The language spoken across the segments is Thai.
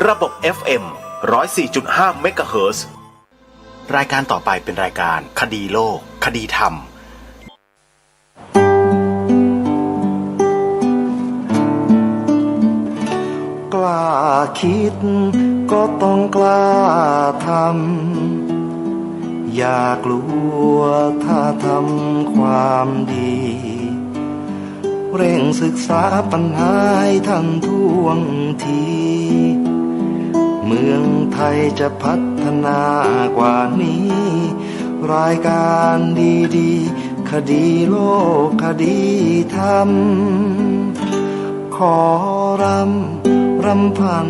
ระบบ FM 104.5 เมกะเฮิรตซ์รายการต่อไปเป็นรายการคดีโลกคดีธรรมกล้าคิดก็ต้องกล้าทำอย่ากลัวถ้าทำความดีเร่งศึกษาปัญหาให้ทันท่วงทีเมืองไทยจะพัฒนากว่านี้รายการดีๆคดีโลกคดีธรรมขอรำพัน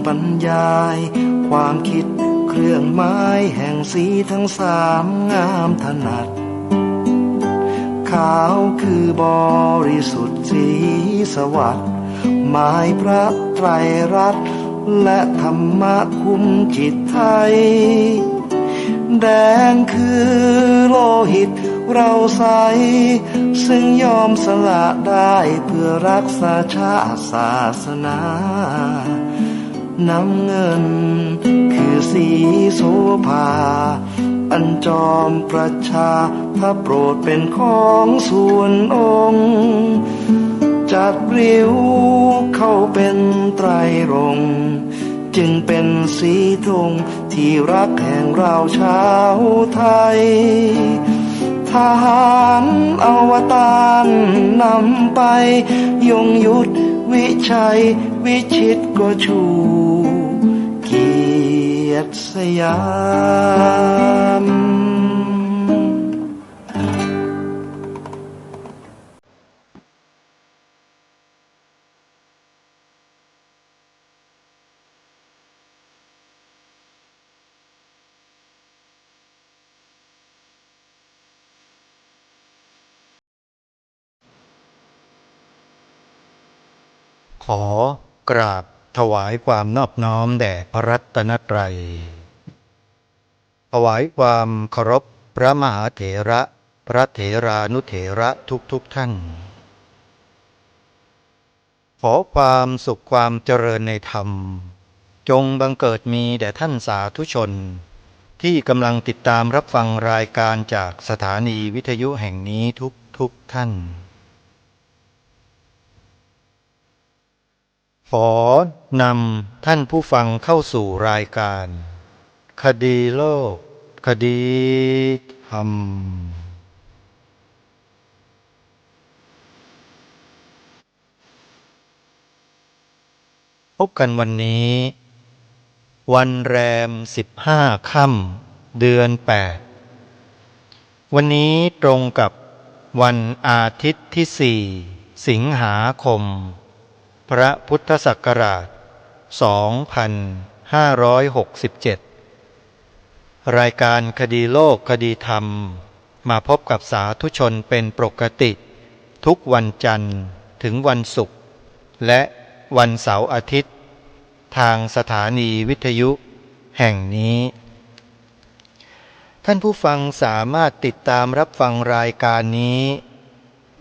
บรรยายความคิดเครื่องหมายแห่งสีทั้งสามงามถนัดขาวคือบริสุทธิ์สีสวัสดิ์หมายพระไตรรัตน์และธรรมะคุ้มจิตไทยแดงคือโลหิตเราใสซึ่งยอมสละได้เพื่อรักษาชาติศาสนาน้ำเงินคือสีโสภาอันจอมประชาถ้าโปรดเป็นของส่วนองค์จัดริ้วเข้าเป็นไตรรงค์จึงเป็นสีธงที่รักแห่งเราชาวไทยทหารอวตารนำไปยงยุทธวิชัยวิชิตก็ชูเกียรติสยามขอกราบถวายความนอบน้อมแด่พระรัตนตรัยถวายความเคารพพระมหาเถระพระเถรานุเถระทุกท่านขอความสุขความเจริญในธรรมจงบังเกิดมีแด่ท่านสาธุชนที่กำลังติดตามรับฟังรายการจากสถานีวิทยุแห่งนี้ทุกท่านขอนำท่านผู้ฟังเข้าสู่รายการคดีโลกคดีธรรมพบกันวันนี้วันแรม15 ค่ำเดือน 8วันนี้ตรงกับวันอาทิตย์ที่ 4 สิงหาคมพระพุทธศักราช 2567 รายการคดีโลกคดีธรรมมาพบกับสาธุชนเป็นปกติทุกวันจันทร์ถึงวันศุกร์และวันเสาร์อาทิตย์ทางสถานีวิทยุแห่งนี้ท่านผู้ฟังสามารถติดตามรับฟังรายการนี้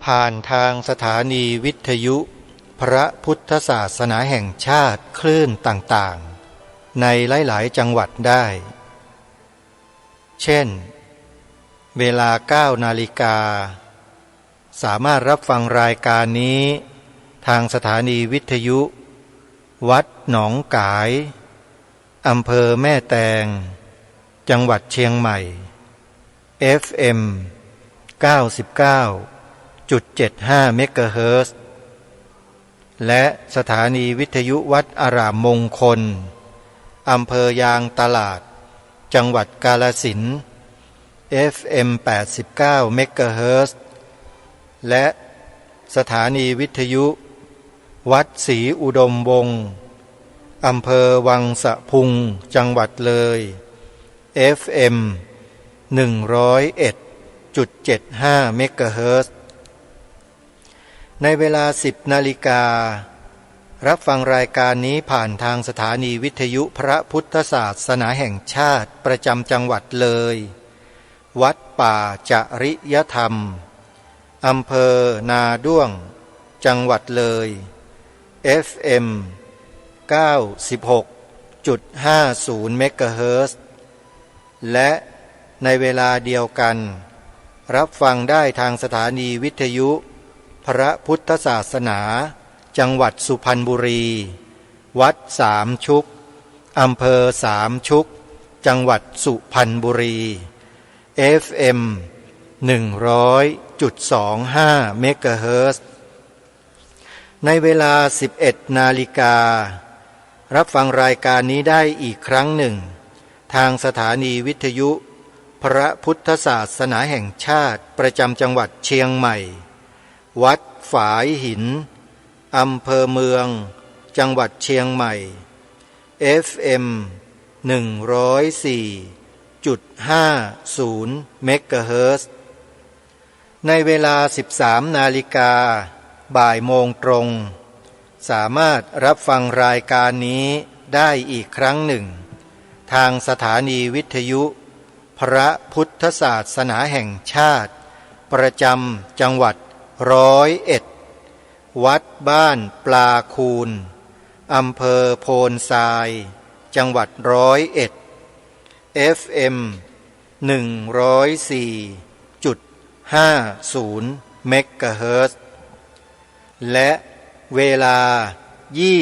ผ่านทางสถานีวิทยุพระพุทธศาสนาแห่งชาติคลื่นต่างๆในหลายๆจังหวัดได้เช่นเวลา 9 นาฬิกาสามารถรับฟังรายการนี้ทางสถานีวิทยุวัดหนองกายอำเภอแม่แตงจังหวัดเชียงใหม่ FM 99.75 เมกะเฮิรตซ์และสถานีวิทยุวัดอารามมงคลอำเภอยางตลาดจังหวัดกาฬสินธุ์ FM 89 เมกะเฮิรตซ์และสถานีวิทยุวัดศรีอุดมวงศ์อำเภอวังสะพุงจังหวัดเลย FM 101.75 เมกะเฮิรตซ์ในเวลา 10 นาฬิการับฟังรายการนี้ผ่านทางสถานีวิทยุพระพุทธศาสนาแห่งชาติประจำจังหวัดเลยวัดป่าจริยธรรมอำเภอนาด้วงจังหวัดเลย FM 96.50 เมกะเฮิรตซ์และในเวลาเดียวกันรับฟังได้ทางสถานีวิทยุพระพุทธศาสนาจังหวัดสุพรรณบุรีวัดสามชุกอำเภอสามชุกจังหวัดสุพรรณบุรี FM 100.25 เมกะเฮิรตซ์ในเวลา 11 นาฬิการับฟังรายการนี้ได้อีกครั้งหนึ่งทางสถานีวิทยุพระพุทธศาสนาแห่งชาติประจำจังหวัดเชียงใหม่วัดฝายหินอำเภอเมืองจังหวัดเชียงใหม่ FM 104.50 เมกะเฮิรตซ์ในเวลา 13 นาฬิกาบ่ายโมงตรงสามารถรับฟังรายการนี้ได้อีกครั้งหนึ่งทางสถานีวิทยุพระพุทธศาสนาแห่งชาติประจำจังหวัด101วัดบ้านปลาคูนอำเภอโพนทรายจังหวัด101 FM 104.50 เมกะเฮิรตซ์และเวลา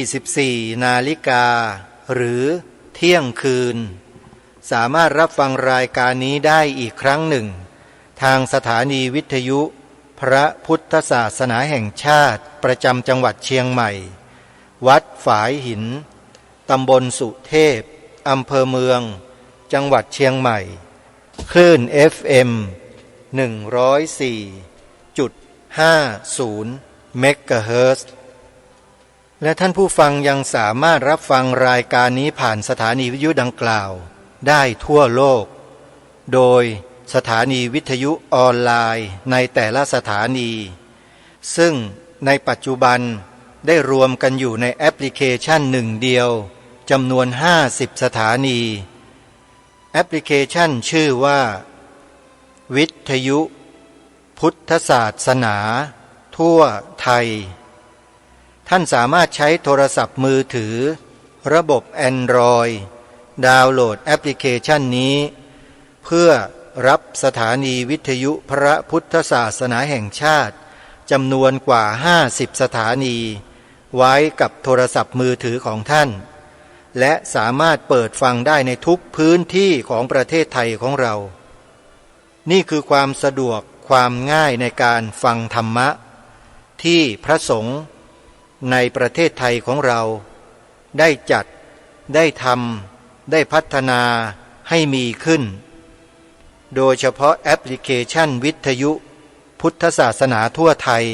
24 นาฬิกาหรือเที่ยงคืนสามารถรับฟังรายการนี้ได้อีกครั้งหนึ่งทางสถานีวิทยุพระพุทธศาสนาแห่งชาติประจำจังหวัดเชียงใหม่วัดฝายหินตำบลสุเทพอำเภอเมืองจังหวัดเชียงใหม่คลื่น FM 104.50 เมกะเฮิรตซ์และท่านผู้ฟังยังสามารถรับฟังรายการนี้ผ่านสถานีวิทยุดังกล่าวได้ทั่วโลกโดยสถานีวิทยุออนไลน์ในแต่ละสถานีซึ่งในปัจจุบันได้รวมกันอยู่ในแอปพลิเคชันหนึ่งเดียวจำนวน50สถานีแอปพลิเคชันชื่อว่าวิทยุพุทธศาสนาทั่วไทยท่านสามารถใช้โทรศัพท์มือถือระบบ Android ดาวน์โหลดแอปพลิเคชันนี้เพื่อรับสถานีวิทยุพระพุทธศาสนาแห่งชาติจำนวนกว่า50สถานีไว้กับโทรศัพท์มือถือของท่านและสามารถเปิดฟังได้ในทุกพื้นที่ของประเทศไทยของเรานี่คือความสะดวกความง่ายในการฟังธรรมะที่พระสงฆ์ในประเทศไทยของเราได้จัดได้ทำได้พัฒนาให้มีขึ้นโดยเฉพาะแอปพลิเคชันวิทยุพุทธศาสนาทั่วไทย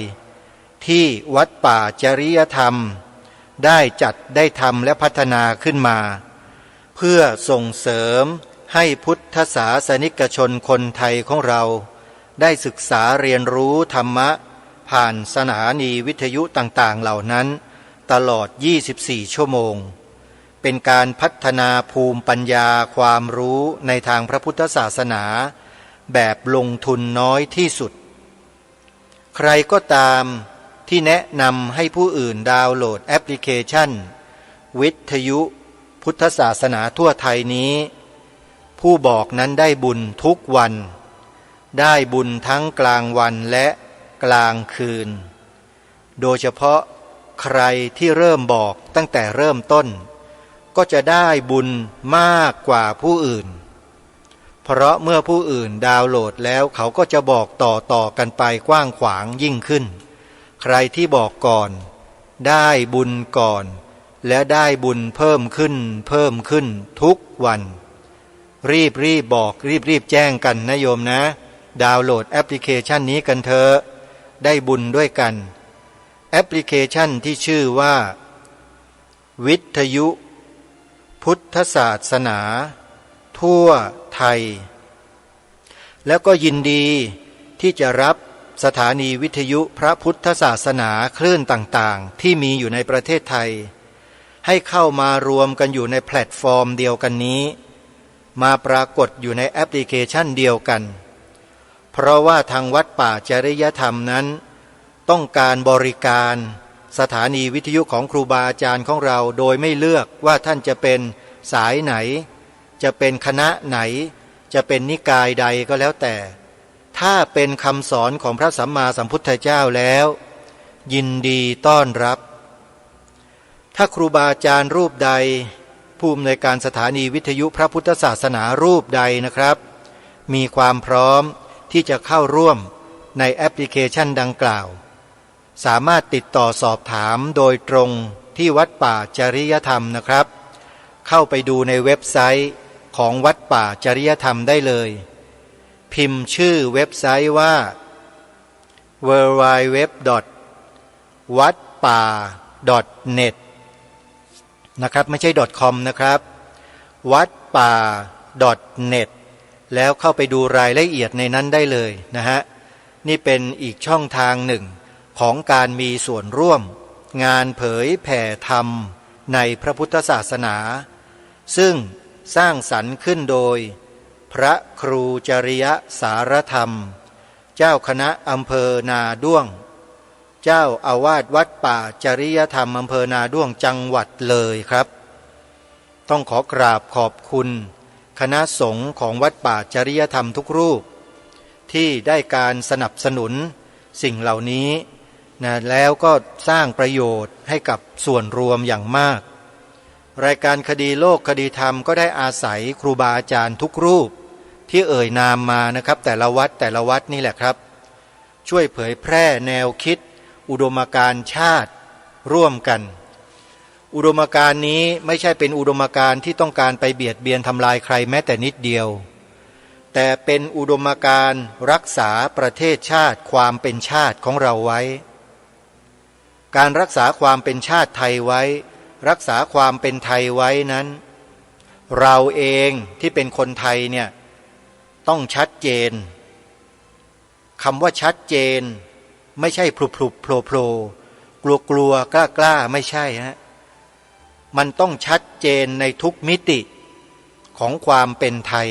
ที่วัดป่าจริยธรรมได้จัดได้ทำและพัฒนาขึ้นมาเพื่อส่งเสริมให้พุทธศาสนิกชนคนไทยของเราได้ศึกษาเรียนรู้ธรรมะผ่านสถานีวิทยุต่างๆเหล่านั้นตลอด24ชั่วโมงเป็นการพัฒนาภูมิปัญญาความรู้ในทางพระพุทธศาสนาแบบลงทุนน้อยที่สุดใครก็ตามที่แนะนำให้ผู้อื่นดาวน์โหลดแอปพลิเคชันวิทยุพุทธศาสนาทั่วไทยนี้ผู้บอกนั้นได้บุญทุกวันได้บุญทั้งกลางวันและกลางคืนโดยเฉพาะใครที่เริ่มบอกตั้งแต่เริ่มต้นก็จะได้บุญมากกว่าผู้อื่นเพราะเมื่อผู้อื่นดาวน์โหลดแล้วเขาก็จะบอกต่อกันไปกว้างขวางยิ่งขึ้นใครที่บอกก่อนได้บุญก่อนและได้บุญเพิ่มขึ้นทุกวันรีบบอกรีบแจ้งกันนะโยมนะดาวน์โหลดแอปพลิเคชันนี้กันเถอะได้บุญด้วยกันแอปพลิเคชันที่ชื่อว่าวิทยุพุทธศาสนาทั่วไทยแล้วก็ยินดีที่จะรับสถานีวิทยุพระพุทธศาสนาคลื่นต่างๆที่มีอยู่ในประเทศไทยให้เข้ามารวมกันอยู่ในแพลตฟอร์มเดียวกันนี้มาปรากฏอยู่ในแอปพลิเคชันเดียวกันเพราะว่าทางวัดป่าจริยธรรมนั้นต้องการบริการ สถานีวิทยุของครูบาอาจารย์ของเราโดยไม่เลือกว่าท่านจะเป็นสายไหนจะเป็นคณะไหนจะเป็นนิกายใดก็แล้วแต่ถ้าเป็นคำสอนของพระสัมมาสัมพุทธเจ้าแล้วยินดีต้อนรับถ้าครูบาอาจารย์รูปใดผู้อำนวยการสถานีวิทยุพระพุทธศาสนารูปใดนะครับมีความพร้อมที่จะเข้าร่วมในแอปพลิเคชันดังกล่าวสามารถติดต่อสอบถามโดยตรงที่วัดป่าจริยธรรมนะครับเข้าไปดูในเว็บไซต์ของวัดป่าจริยธรรมได้เลยพิมพ์ชื่อเว็บไซต์ว่า www.wadpa.net นะครับไม่ใช่ .com นะครับวัดป่า .net แล้วเข้าไปดูรายละเอียดในนั้นได้เลยนะฮะนี่เป็นอีกช่องทางหนึ่งของการมีส่วนร่วมงานเผยแผ่ธรรมในพระพุทธศาสนาซึ่งสร้างสรรค์ขึ้นโดยพระครูจริยสารธรรมเจ้าคณะอำเภอนาด้วงเจ้าอาวาสวัดป่าจริยธรรมอำเภอนาด้วงจังหวัดเลยครับต้องขอกราบขอบคุณคณะสงฆ์ของวัดป่าจริยธรรมทุกรูปที่ได้การสนับสนุนสิ่งเหล่านี้นะแล้วก็สร้างประโยชน์ให้กับส่วนรวมอย่างมากรายการคดีโลกคดีธรรมก็ได้อาศัยครูบาอาจารย์ทุกรูปที่เอ่ยนามมานะครับแต่ละวัดนี่แหละครับช่วยเผยแพร่แนวคิดอุดมการณ์ชาติร่วมกันอุดมการณ์นี้ไม่ใช่เป็นอุดมการณ์ที่ต้องการไปเบียดเบียนทำลายใครแม้แต่นิดเดียวแต่เป็นอุดมการณ์รักษาประเทศชาติความเป็นชาติของเราไว้การรักษาความเป็นชาติไทยไว้รักษาความเป็นไทยไว้นั้นเราเองที่เป็นคนไทยเนี่ยต้องชัดเจนคำว่าชัดเจนไม่ใช่พลุบๆโผล่ๆกลัวกล้าไม่ใช่ฮะมันต้องชัดเจนในทุกมิติของความเป็นไทย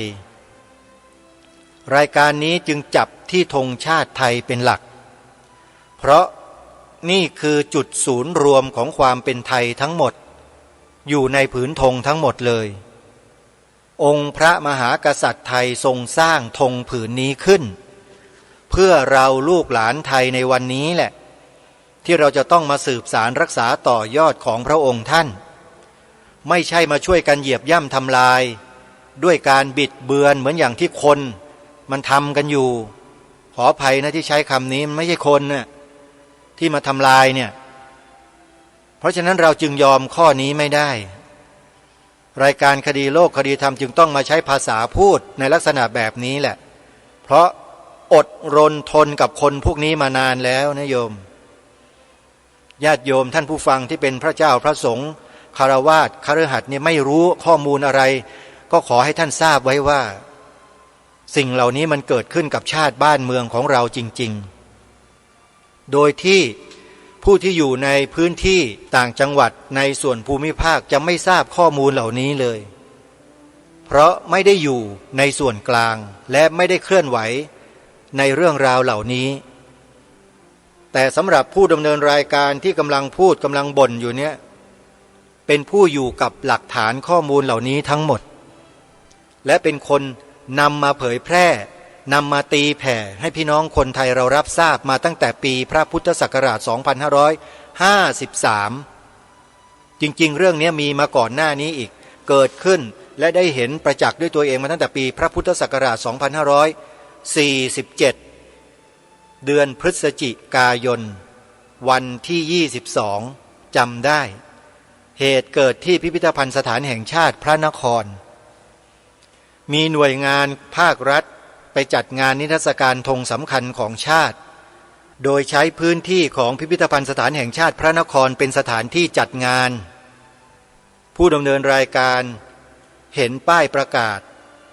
รายการนี้จึงจับที่ธงชาติไทยเป็นหลักเพราะนี่คือจุดศูนย์รวมของความเป็นไทยทั้งหมดอยู่ในผืนธงทั้งหมดเลยองค์พระมหากษัตริย์ไทยทรงสร้างธงผืนนี้ขึ้นเพื่อเราลูกหลานไทยในวันนี้แหละที่เราจะต้องมาสืบสารรักษาต่อยอดของพระองค์ท่านไม่ใช่มาช่วยกันเหยียบย่ำทำลายด้วยการบิดเบือนเหมือนอย่างที่คนมันทำกันอยู่ขออภัยนะที่ใช้คำนี้มันไม่ใช่คนน่ะที่มาทำลายเนี่ยเพราะฉะนั้นเราจึงยอมข้อนี้ไม่ได้รายการคดีโลกคดีธรรมจึงต้องมาใช้ภาษาพูดในลักษณะแบบนี้แหละเพราะอดรนทนกับคนพวกนี้มานานแล้วนะโยมญาติโยมท่านผู้ฟังที่เป็นพระเจ้าพระสงฆ์คฤหัสถ์เนี่ยไม่รู้ข้อมูลอะไรก็ขอให้ท่านทราบไว้ว่าสิ่งเหล่านี้มันเกิดขึ้นกับชาติบ้านเมืองของเราจริงๆโดยที่ผู้ที่อยู่ในพื้นที่ต่างจังหวัดในส่วนภูมิภาคจะไม่ทราบข้อมูลเหล่านี้เลยเพราะไม่ได้อยู่ในส่วนกลางและไม่ได้เคลื่อนไหวในเรื่องราวเหล่านี้แต่สำหรับผู้ดำเนินรายการที่กำลังพูดกำลังบ่นอยู่เนี่ยเป็นผู้อยู่กับหลักฐานข้อมูลเหล่านี้ทั้งหมดและเป็นคนนำมาเผยแพร่นำมาตีแผ่ให้พี่น้องคนไทยเรารับทราบมาตั้งแต่ปีพระพุทธศักราช 2553 จริงๆเรื่องนี้มีมาก่อนหน้านี้อีกเกิดขึ้นและได้เห็นประจักษ์ด้วยตัวเองมาตั้งแต่ปีพระพุทธศักราช 2547 เดือนพฤศจิกายนวันที่ 22 จำได้เหตุเกิดที่พิพิธภัณฑ์สถานแห่งชาติพระนครมีหน่วยงานภาครัฐไปจัดงานนิทรรศการธงสำคัญของชาติโดยใช้พื้นที่ของพิพิธภัณฑ์สถานแห่งชาติพระนครเป็นสถานที่จัดงานผู้ดำเนินรายการเห็นป้ายประกาศ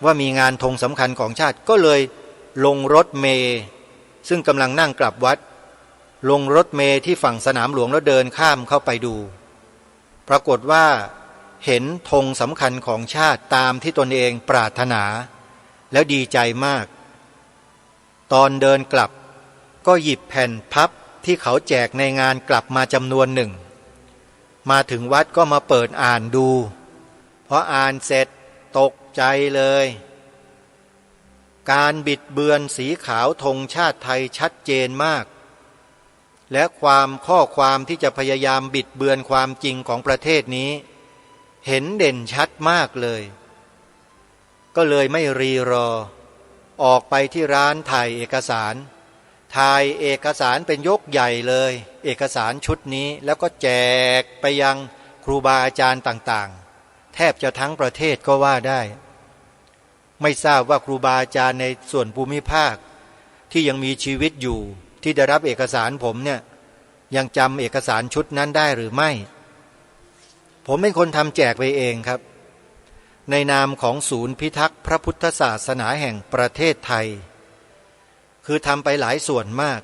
ว่ามีงานธงสำคัญของชาติก็เลยลงรถเมล์ซึ่งกำลังนั่งกลับวัดลงรถเมล์ที่ฝั่งสนามหลวงแล้วเดินข้ามเข้าไปดูปรากฏว่าเห็นธงสำคัญของชาติตามที่ตนเองปรารถนาแล้วดีใจมากตอนเดินกลับก็หยิบแผ่นพับ ที่เขาแจกในงานกลับมาจำนวนหนึ่งมาถึงวัดก็มาเปิดอ่านดูพออ่านเสร็จตกใจเลยการบิดเบือนสีขาวธงชาติไทยชัดเจนมากและข้อความที่จะพยายามบิดเบือนความจริงของประเทศนี้เห็นเด่นชัดมากเลยก็เลยไม่รีรอออกไปที่ร้านถ่ายเอกสารเป็นยกใหญ่เลยเอกสารชุดนี้แล้วก็แจกไปยังครูบาอาจารย์ต่างๆแทบจะทั้งประเทศก็ว่าได้ไม่ทราบว่าครูบาอาจารย์ในส่วนภูมิภาคที่ยังมีชีวิตอยู่ที่ได้รับเอกสารผมเนี่ยยังจำเอกสารชุดนั้นได้หรือไม่ผมเป็นคนทำแจกไปเองครับในนามของศูนย์พิทักษ์พระพุทธศาสนาแห่งประเทศไทยคือทำไปหลายส่วนมาก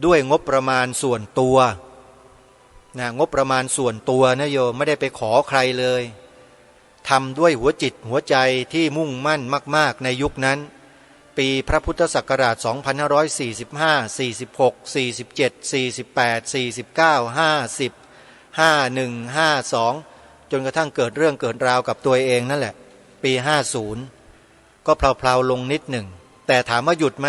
ด้วยงบประมาณส่วนตัวนะงบประมาณส่วนตัวนะโยมไม่ได้ไปขอใครเลยทำด้วยหัวจิตหัวใจที่มุ่งมั่นมากๆในยุคนั้นปีพระพุทธศักราช2545 46 47 48 49 50 51 52จนกระทั่งเกิดเรื่องเกิดราวกับตัวเองนั่นแหละปี50ก็เพลาๆลงนิดหนึ่งแต่ถามว่าหยุดไหม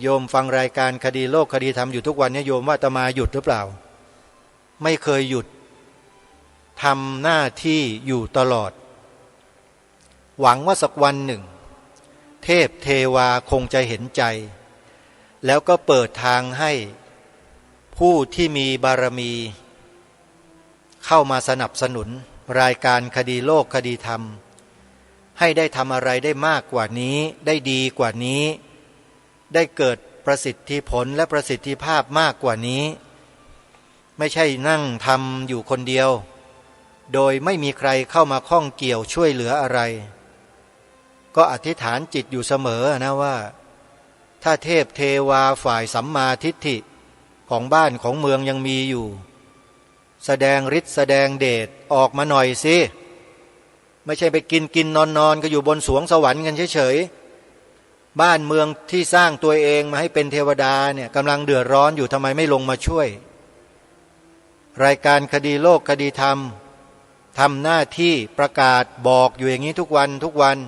โยมฟังรายการคดีโลกคดีธรรมอยู่ทุกวันนี้โยมว่าอาตมาหยุดหรือเปล่าไม่เคยหยุดทำหน้าที่อยู่ตลอดหวังว่าสักวันหนึ่งเทพเทวาคงจะเห็นใจแล้วก็เปิดทางให้ผู้ที่มีบารมีเข้ามาสนับสนุนรายการคดีโลกคดีธรรมให้ได้ทำอะไรได้มากกว่านี้ได้ดีกว่านี้ได้เกิดประสิทธิผลและประสิทธิภาพมากกว่านี้ไม่ใช่นั่งทำอยู่คนเดียวโดยไม่มีใครเข้ามาข้องเกี่ยวช่วยเหลืออะไรก็อธิษฐานจิตอยู่เสมอนะว่าถ้าเทพเทวาฝ่ายสัมมาทิฏฐิของบ้านของเมืองยังมีอยู่แสดงฤทธิ์แสดงเดชออกมาหน่อยสิไม่ใช่ไปกินนอนก็อยู่บนสวงสวรรค์กันเฉยๆบ้านเมืองที่สร้างตัวเองมาให้เป็นเทวดาเนี่ยกำลังเดือดร้อนอยู่ทำไมไม่ลงมาช่วยรายการคดีโลกคดีธรรมทำหน้าที่ประกาศบอกอยู่อย่างนี้ทุกวัน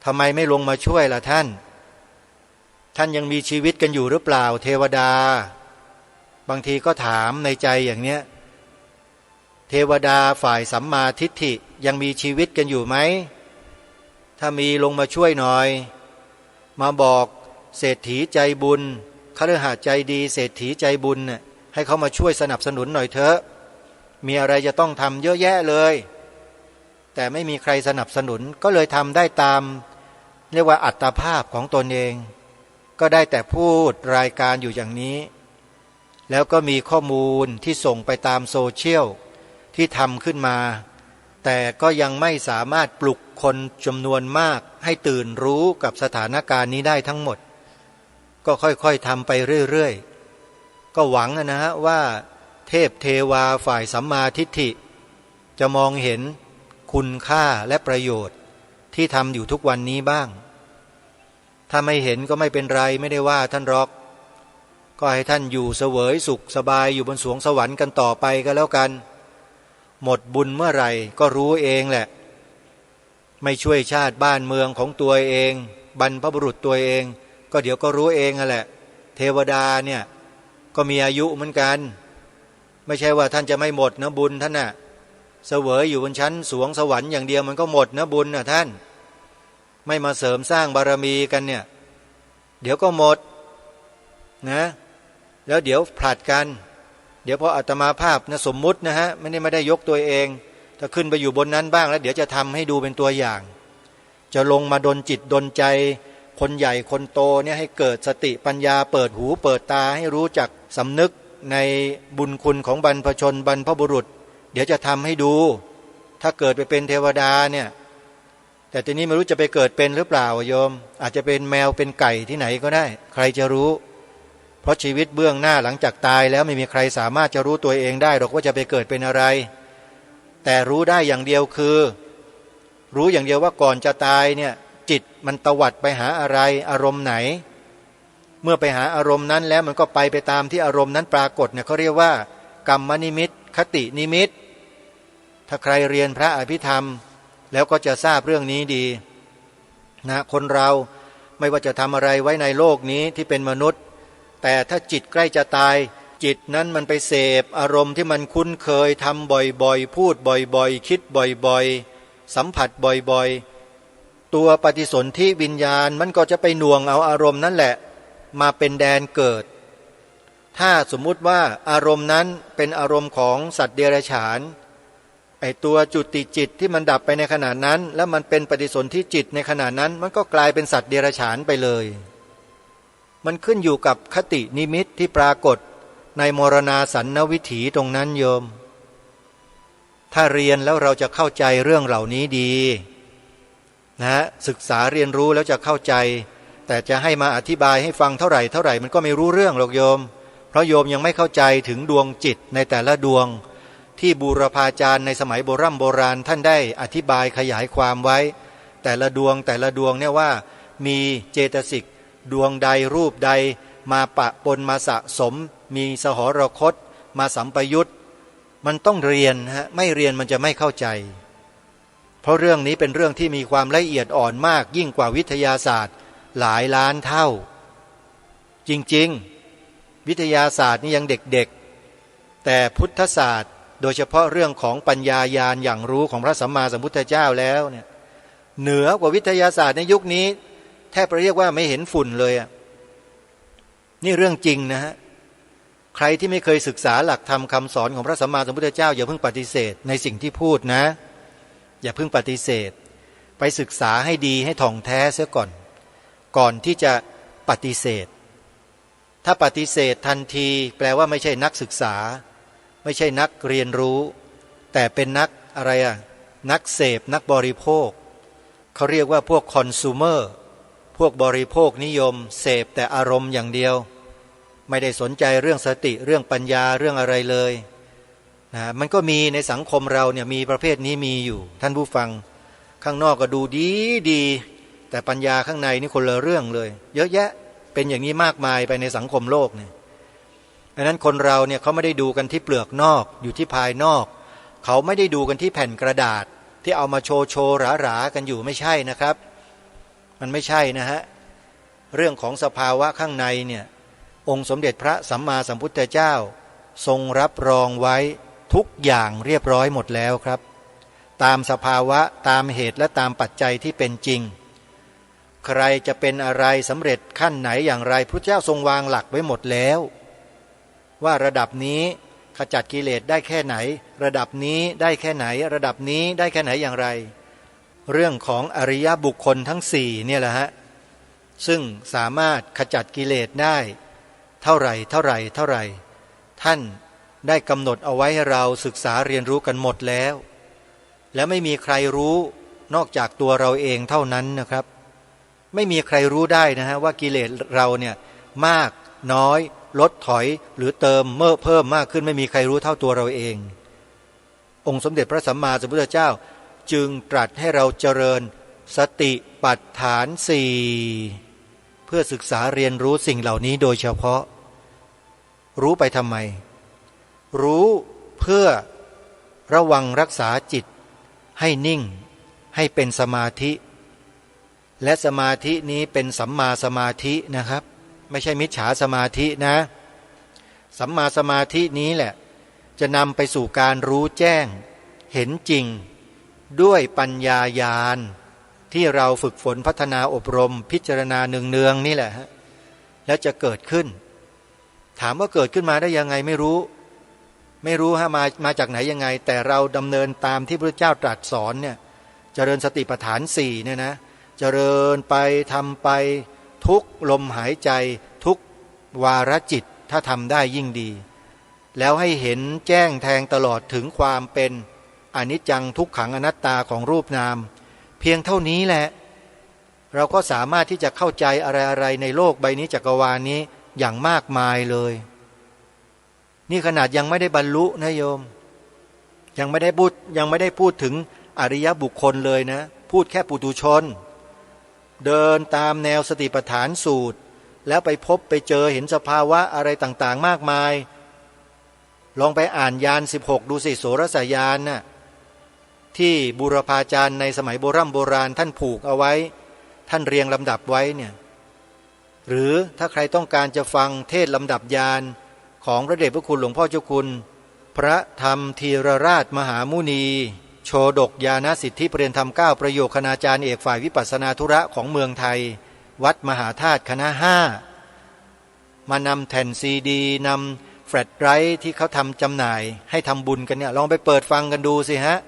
ทำไมไม่ลงมาช่วยล่ะท่านยังมีชีวิตกันอยู่หรือเปล่าเทวดาบางทีก็ถามในใจอย่างเนี้ยเทวดาฝ่ายสัมมาทิฏฐิยังมีชีวิตกันอยู่ไหมถ้ามีลงมาช่วยหน่อยมาบอกเศรษฐีใจบุญคฤหัสถ์ใจดีเศรษฐีใจบุญน่ะให้เขามาช่วยสนับสนุนหน่อยเถอะมีอะไรจะต้องทำเยอะแยะเลยแต่ไม่มีใครสนับสนุนก็เลยทำได้ตามเรียกว่าอัตภาพของตนเองก็ได้แต่พูดรายการอยู่อย่างนี้แล้วก็มีข้อมูลที่ส่งไปตามโซเชียลที่ทำขึ้นมาแต่ก็ยังไม่สามารถปลุกคนจำนวนมากให้ตื่นรู้กับสถานการณ์นี้ได้ทั้งหมดก็ค่อยๆทำไปเรื่อยๆก็หวังนะฮะว่าเทพเทวาฝ่ายสัมมาทิฏฐิจะมองเห็นคุณค่าและประโยชน์ที่ทำอยู่ทุกวันนี้บ้างถ้าไม่เห็นก็ไม่เป็นไรไม่ได้ว่าท่านหรอกก็ให้ท่านอยู่เสวยสุขสบายอยู่บนสวงสวรรค์กันต่อไปก็แล้วกันหมดบุญเมื่อไหร่ก็รู้เองแหละไม่ช่วยชาติบ้านเมืองของตัวเองบรรพบุรุษตัวเองก็เดี๋ยวก็รู้เองนั่นแหละเทวดาเนี่ยก็มีอายุเหมือนกันไม่ใช่ว่าท่านจะไม่หมดนะบุญท่านน่ะเสวยอยู่บนชั้นสวงสวรรค์อย่างเดียวมันก็หมดนะบุญนะท่านไม่มาเสริมสร้างบารมีกันเนี่ยเดี๋ยวก็หมดนะแล้วเดี๋ยวผลัดกันเดี๋ยวพออาตมาภาพนะสมมุตินะฮะไม่ได้ยกตัวเองถ้าขึ้นไปอยู่บนนั้นบ้างแล้วเดี๋ยวจะทำให้ดูเป็นตัวอย่างจะลงมาดลจิตดลใจคนใหญ่คนโตเนี่ยให้เกิดสติปัญญาเปิดหูเปิดตาให้รู้จักสำนึกในบุญคุณของบรรพชนบรรพบุรุษเดี๋ยวจะทำให้ดูถ้าเกิดไปเป็นเทวดาเนี่ยแต่ทีนี้ไม่รู้จะไปเกิดเป็นหรือเปล่าโยมอาจจะเป็นแมวเป็นไก่ที่ไหนก็ได้ใครจะรู้เพราะชีวิตเบื้องหน้าหลังจากตายแล้วไม่มีใครสามารถจะรู้ตัวเองได้หรอกว่าจะไปเกิดเป็นอะไรแต่รู้ได้อย่างเดียวคือรู้อย่างเดียวว่าก่อนจะตายเนี่ยจิตมันตวัดไปหาอะไรอารมณ์ไหน เมื่อไปหาอารมณ์นั้นแล้วมันก็ไปตามที่อารมณ์นั้นปรากฏเนี่ยเขาเรียกว่ากรรมนิมิตคตินิมิตถ้าใครเรียนพระอภิธรรมแล้วก็จะทราบเรื่องนี้ดีนะคนเราไม่ว่าจะทำอะไรไว้ในโลกนี้ที่เป็นมนุษย์แต่ถ้าจิตใกล้จะตายจิตนั้นมันไปเสพอารมณ์ที่มันคุ้นเคยทำบ่อยๆพูดบ่อยๆคิดบ่อยๆสัมผัสบ่อยๆตัวปฏิสนธิวิญญาณมันก็จะไปหน่วงเอาอารมณ์นั่นแหละมาเป็นแดนเกิดถ้าสมมุติว่าอารมณ์นั้นเป็นอารมณ์ของสัตว์เดรัจฉานไอตัวจุติจิตที่มันดับไปในขณะนั้นแล้วมันเป็นปฏิสนธิจิตในขณะนั้นมันก็กลายเป็นสัตว์เดรัจฉานไปเลยมันขึ้นอยู่กับคตินิมิตที่ปรากฏในมรณาสันนวิถีตรงนั้นโยมถ้าเรียนแล้วเราจะเข้าใจเรื่องเหล่านี้ดีนะศึกษาเรียนรู้แล้วจะเข้าใจแต่จะให้มาอธิบายให้ฟังเท่าไหร่มันก็ไม่รู้เรื่องหรอกโยมเพราะโยมยังไม่เข้าใจถึงดวงจิตในแต่ละดวงที่บูรพาจารย์ในสมัยโบราณท่านได้อธิบายขยายความไว้แต่ละดวงเนี่ยว่ามีเจตสิกดวงใดรูปใดมาปะปนมาสะสมมีสหรคตมาสัมปยุตมันต้องเรียนไม่เรียนมันจะไม่เข้าใจเพราะเรื่องนี้เป็นเรื่องที่มีความละเอียดอ่อนมากยิ่งกว่าวิทยาศาสตร์หลายล้านเท่าจริงๆวิทยาศาสตร์นี่ยังเด็กๆแต่พุทธศาสตร์โดยเฉพาะเรื่องของปัญญาญาณอย่างรู้ของพระสัมมาสัมพุทธเจ้าแล้วเนี่ยเหนือกว่าวิทยาศาสตร์ในยุคนี้แทบเรียกว่าไม่เห็นฝุ่นเลยอ่ะนี่เรื่องจริงนะฮะใครที่ไม่เคยศึกษาหลักธรรมคำสอนของพระสัมมาสัมพุทธเจ้าอย่าเพิ่งปฏิเสธในสิ่งที่พูดนะอย่าเพิ่งปฏิเสธไปศึกษาให้ดีให้ถ่องแท้เสียก่อนที่จะปฏิเสธถ้าปฏิเสธทันทีแปลว่าไม่ใช่นักศึกษาไม่ใช่นักเรียนรู้แต่เป็นนักอะไรอ่ะนักเสพนักบริโภคเขาเรียกว่าพวกคอน sumer พวกบริโภคนิยมเสพแต่อารมณ์อย่างเดียวไม่ได้สนใจเรื่องสติเรื่องปัญญาเรื่องอะไรเลยนะมันก็มีในสังคมเราเนี่ยมีประเภทนี้มีอยู่ท่านผู้ฟังข้างนอกก็ดูดีแต่ปัญญาข้างในนี่คนละเรื่องเลยเยอะแยะเป็นอย่างนี้มากมายไปในสังคมโลกเนี่ยดังนั้นคนเราเนี่ยเขาไม่ได้ดูกันที่เปลือกนอกอยู่ที่ภายนอกเขาไม่ได้ดูกันที่แผ่นกระดาษที่เอามาโชว์หรากันอยู่ไม่ใช่นะครับมันไม่ใช่นะฮะเรื่องของสภาวะข้างในเนี่ยองค์สมเด็จพระสัมมาสัมพุทธเจ้าทรงรับรองไว้ทุกอย่างเรียบร้อยหมดแล้วครับตามสภาวะตามเหตุและตามปัจจัยที่เป็นจริงใครจะเป็นอะไรสำเร็จขั้นไหนอย่างไรพระเจ้าทรงวางหลักไว้หมดแล้วว่าระดับนี้ขจัดกิเลสได้แค่ไหนระดับนี้ได้แค่ไหนระดับนี้ได้แค่ไหนอย่างไรเรื่องของอริยบุคคลทั้งสี่เนี่ยแหละฮะซึ่งสามารถขจัดกิเลสได้เท่าไหร่ท่านได้กำหนดเอาไว้ให้เราศึกษาเรียนรู้กันหมดแล้วและไม่มีใครรู้นอกจากตัวเราเองเท่านั้นนะครับไม่มีใครรู้ได้นะฮะว่ากิเลสเราเนี่ยมากน้อยลดถอยหรือเติมเพิ่มมากขึ้นไม่มีใครรู้เท่าตัวเราเององค์สมเด็จพระสัมมาสัมพุทธเจ้าจึงตรัสให้เราเจริญสติปัฏฐานสี่เพื่อศึกษาเรียนรู้สิ่งเหล่านี้โดยเฉพาะรู้ไปทำไมรู้เพื่อระวังรักษาจิตให้นิ่งให้เป็นสมาธิและสมาธินี้เป็นสัมมาสมาธินะครับไม่ใช่มิจฉาสมาธินะสัมมาสมาธินี้แหละจะนำไปสู่การรู้แจ้งเห็นจริงด้วยปัญญาญาณที่เราฝึกฝนพัฒนาอบรมพิจารณาเนืองๆนี่แหละฮะแล้วจะเกิดขึ้นถามว่าเกิดขึ้นมาได้ยังไงไม่รู้ฮะมาจากไหนยังไงแต่เราดำเนินตามที่พระเจ้าตรัสสอนเนี่ยเจริญสติปัฏฐานสี่เนี่ยนะเจริญไปทำไปทุกลมหายใจทุกวาระจิตถ้าทำได้ยิ่งดีแล้วให้เห็นแจ้งแทงตลอดถึงความเป็นอนิจจังทุกขังอนัตตาของรูปนามเพียงเท่านี้แหละเราก็สามารถที่จะเข้าใจอะไรในโลกใบนี้จักรวาลนี้อย่างมากมายเลยนี่ขนาดยังไม่ได้บรรลุนะโยมยังไม่ได้พูดถึงอริยบุคคลเลยนะพูดแค่ปุถุชนเดินตามแนวสติปัฏฐานสูตร แล้วไปพบไปเจอเห็นสภาวะอะไรต่างๆมากมายลองไปอ่านยาน16ดูสิโสรสยานน่ะที่บูรพาจารย์ในสมัยโบราณท่านผูกเอาไว้ท่านเรียงลำดับไว้เนี่ยหรือถ้าใครต้องการจะฟังเทศลำดับยานของพระเดชพระคุณหลวงพ่อเจ้าคุณพระธรรมธีรราชมหามุนีโชดกญาณสิทธิปริญญาธรรม9ประโยคคณาจารย์เอกฝ่ายวิปัสสนาธุระของเมืองไทยวัดมหาธาตุคณะ5มานำแผ่นซีดีนำแฟลชไดรฟ์ที่เขาทำจำหน่ายให้ทำบุญกันเนี่ยลองไปเปิดฟังกันดูสิฮะ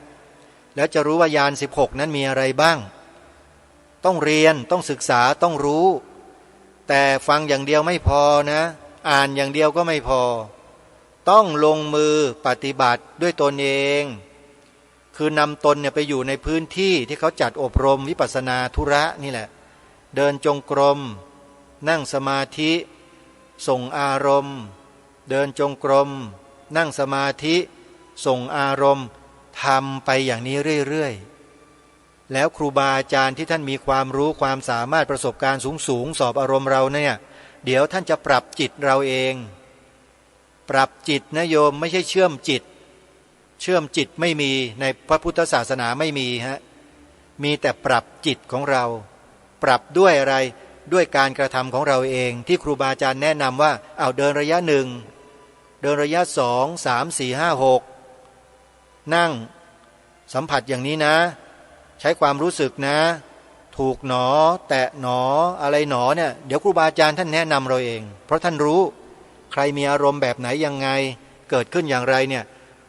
แล้วจะรู้ว่ายาน16นั้นมีอะไรบ้างต้องเรียนต้องศึกษาต้องรู้แต่ฟังอย่างเดียวไม่พอนะอ่านอย่างเดียวก็ไม่พอต้องลงมือปฏิบัติด้วยตนเองคือนำตนเนี่ยไปอยู่ในพื้นที่ที่เขาจัดอบรมวิปัสสนาธุระนี่แหละเดินจงกรมนั่งสมาธิส่งอารมณ์เดินจงกรมนั่งสมาธิส่งอารมณ์ทำไปอย่างนี้เรื่อยๆแล้วครูบาอาจารย์ที่ท่านมีความรู้ความสามารถประสบการณ์สูงสอบอารมณ์เราเนี่ยเดี๋ยวท่านจะปรับจิตเราเองปรับจิตนะโยมไม่ใช่เชื่อมจิตไม่มีในพระพุทธศาสนาไม่มีฮะมีแต่ปรับจิตของเราปรับด้วยอะไรด้วยการกระทำของเราเองที่ครูบาอาจารย์แนะนำว่าเอาเดินระยะ1เดินระยะ2 3 4 5 6นั่งสัมผัสอย่างนี้นะใช้ความรู้สึกนะถูกหนอแตะหนออะไรหนอเนี่ยเดี๋ยวครูบาอาจารย์ท่านแนะนำเราเองเพราะท่านรู้ใครมีอารมณ์แบบไหนยังไงเกิดขึ้นอย่างไรเนี่ย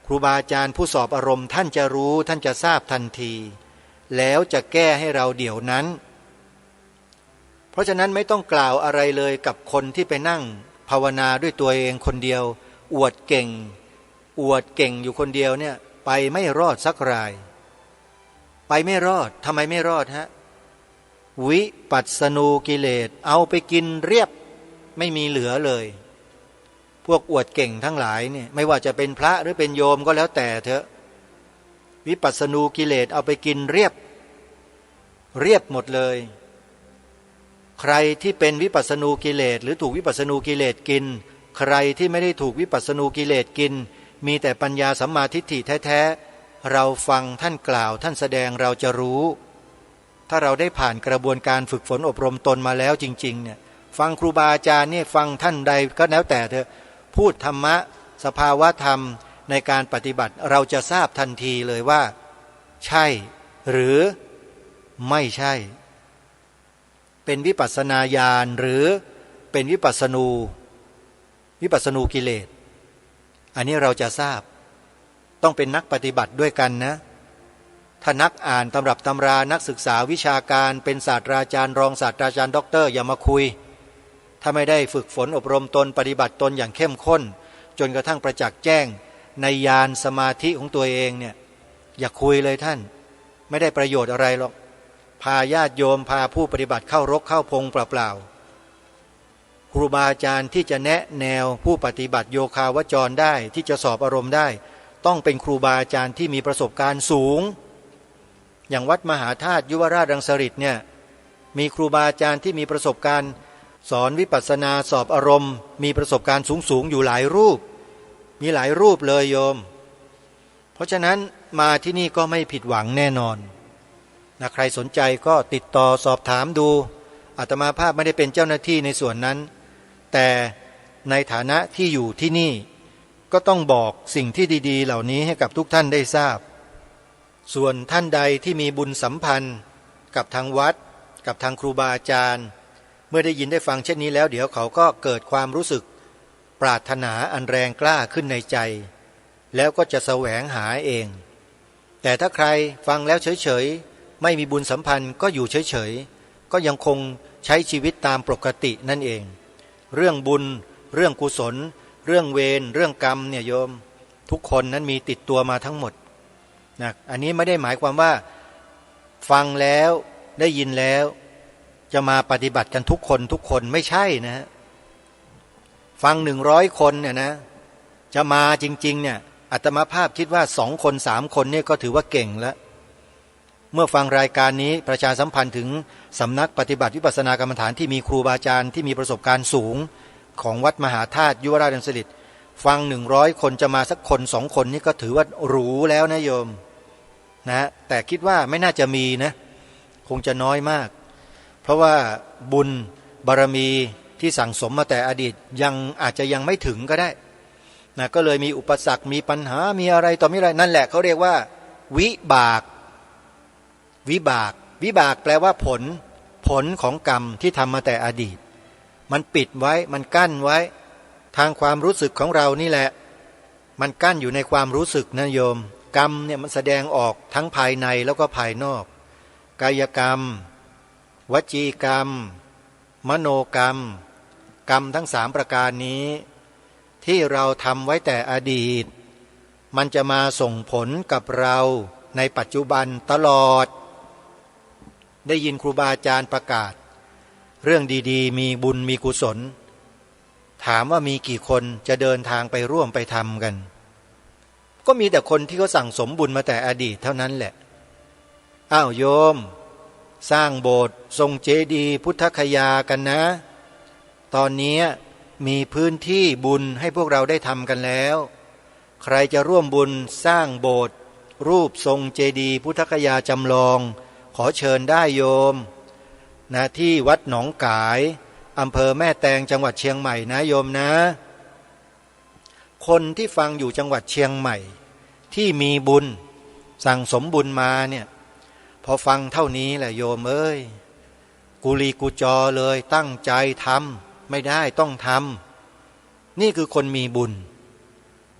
ครูบาอาจารย์ผู้สอบอารมณ์ท่านจะรู้ท่านจะทราบทันทีแล้วจะแก้ให้เราเดี๋ยวนั้นเพราะฉะนั้นไม่ต้องกล่าวอะไรเลยกับคนที่ไปนั่งภาวนาด้วยตัวเองคนเดียวอวดเก่งอยู่คนเดียวเนี่ยไปไม่รอดสักรายไปไม่รอดทำไมไม่รอดฮะวิปัสสนูกิเลสเอาไปกินเรียบไม่มีเหลือเลยพวกอวดเก่งทั้งหลายเนี่ยไม่ว่าจะเป็นพระหรือเป็นโยมก็แล้วแต่เถอะวิปัสสนูกิเลสเอาไปกินเรียบหมดเลยใครที่เป็นวิปัสสนูกิเลสหรือถูกวิปัสสนูกิเลสกินใครที่ไม่ได้ถูกวิปัสสนูกิเลสกินมีแต่ปัญญาสัมมาทิฏฐิแท้ๆเราฟังท่านกล่าวท่านแสดงเราจะรู้ถ้าเราได้ผ่านกระบวนการฝึกฝนอบรมตนมาแล้วจริงๆเนี่ยฟังครูบาอาจารย์เนี่ยฟังท่านใดก็แล้วแต่เถอะพูดธรรมะสภาวะธรรมในการปฏิบัติเราจะทราบทันทีเลยว่าใช่หรือไม่ใช่เป็นวิปัสสนาญาณหรือเป็นวิปัสสนูกิเลสอันนี้เราจะทราบต้องเป็นนักปฏิบัติด้วยกันนะถ้านักอ่านตำรับตำรานักศึกษาวิชาการเป็นศาสตราจารย์รองศาสตราจารย์ด็อกเตอร์อย่ามาคุยถ้าไม่ได้ฝึกฝนอบรมตนปฏิบัติตนอย่างเข้มข้นจนกระทั่งประจักษ์แจ้งในญาณสมาธิของตัวเองเนี่ยอย่าคุยเลยท่านไม่ได้ประโยชน์อะไรหรอกพาญาติโยมพาผู้ปฏิบัติเข้ารกเข้าพงเปล่าๆครูบาอาจารย์ที่จะแนะแนวผู้ปฏิบัติโยคาวจรได้ที่จะสอบอารมณ์ได้ต้องเป็นครูบาอาจารย์ที่มีประสบการณ์สูงอย่างวัดมหาธาตุยุวราชรังสฤษเนี่ยมีครูบาอาจารย์ที่มีประสบการณ์สอนวิปัสสนาสอบอารมณ์มีประสบการณ์สูงอยู่หลายรูปมีหลายรูปเลยโยมเพราะฉะนั้นมาที่นี่ก็ไม่ผิดหวังแน่นอนนะใครสนใจก็ติดต่อสอบถามดูอาตมาภาพไม่ได้เป็นเจ้าหน้าที่ในส่วนนั้นแต่ในฐานะที่อยู่ที่นี่ก็ต้องบอกสิ่งที่ดีๆเหล่านี้ให้กับทุกท่านได้ทราบส่วนท่านใดที่มีบุญสัมพันธ์กับทางวัดกับทางครูบาอาจารย์เมื่อได้ยินได้ฟังเช่นนี้แล้วเดี๋ยวเขาก็เกิดความรู้สึกปรารถนาอันแรงกล้าขึ้นในใจแล้วก็จะแสวงหาเองแต่ถ้าใครฟังแล้วเฉยๆไม่มีบุญสัมพันธ์ก็อยู่เฉยๆก็ยังคงใช้ชีวิตตามปกตินั่นเองเรื่องบุญเรื่องกุศลเรื่องเวรเรื่องกรรมเนี่ยโยมทุกคนนั้นมีติดตัวมาทั้งหมดนะอันนี้ไม่ได้หมายความว่าฟังแล้วได้ยินแล้วจะมาปฏิบัติกันทุกคนไม่ใช่นะฮะฟัง100 คนเนี่ยนะจะมาจริงๆเนี่ยอาตมาภาพคิดว่า2 คน 3 คนเนี่ยก็ถือว่าเก่งแล้ว เมื่อฟังรายการนี้ประชาสัมพันธ์ถึงสำนักปฏิบัติวิปัสสนากรรมฐานที่มีครูบาอาจารย์ที่มีประสบการณ์สูงของวัดมหาธาตุยุวราชรังสิตฟัง100คนจะมาสักคน2คนนี่ก็ถือว่าหรูแล้วนะโยมนะแต่คิดว่าไม่น่าจะมีนะคงจะน้อยมากเพราะว่าบุญบารมีที่สั่งสมมาแต่อดีตอาจจะยังไม่ถึงก็ได้นะก็เลยมีอุปสรรคมีปัญหามีอะไรต่อมีอะไรนั่นแหละเขาเรียกว่าวิบากวิบากแปลว่าผลของกรรมที่ทำมาแต่อดีตมันปิดไว้มันกั้นไว้ทางความรู้สึกของเรานี่แหละมันกั้นอยู่ในความรู้สึกนะโยมกรรมเนี่ยมันแสดงออกทั้งภายในแล้วก็ภายนอกกายกรรมวจีกรรมมโนกรรมกรรมทั้ง3ประการนี้ที่เราทำไว้แต่อดีตมันจะมาส่งผลกับเราในปัจจุบันตลอดได้ยินครูบาอาจารย์ประกาศเรื่องดีๆมีบุญมีกุศลถามว่ามีกี่คนจะเดินทางไปร่วมไปทำกันก็มีแต่คนที่เขาสั่งสมบุญมาแต่อดีตเท่านั้นแหละอ้าวโยมสร้างโบสถ์ทรงเจดีย์พุทธคยากันนะตอนนี้มีพื้นที่บุญให้พวกเราได้ทำกันแล้วใครจะร่วมบุญสร้างโบสถ์รูปทรงเจดีย์พุทธคยาจำลองขอเชิญได้โยมนะที่วัดหนองกายอำเภอแม่แตงจังหวัดเชียงใหม่นะโยมนะคนที่ฟังอยู่จังหวัดเชียงใหม่ที่มีบุญสั่งสมบุญมาเนี่ยพอฟังเท่านี้แหละโยมเอ้ยกุลีกุจอเลยตั้งใจทำไม่ได้ต้องทำนี่คือคนมีบุญ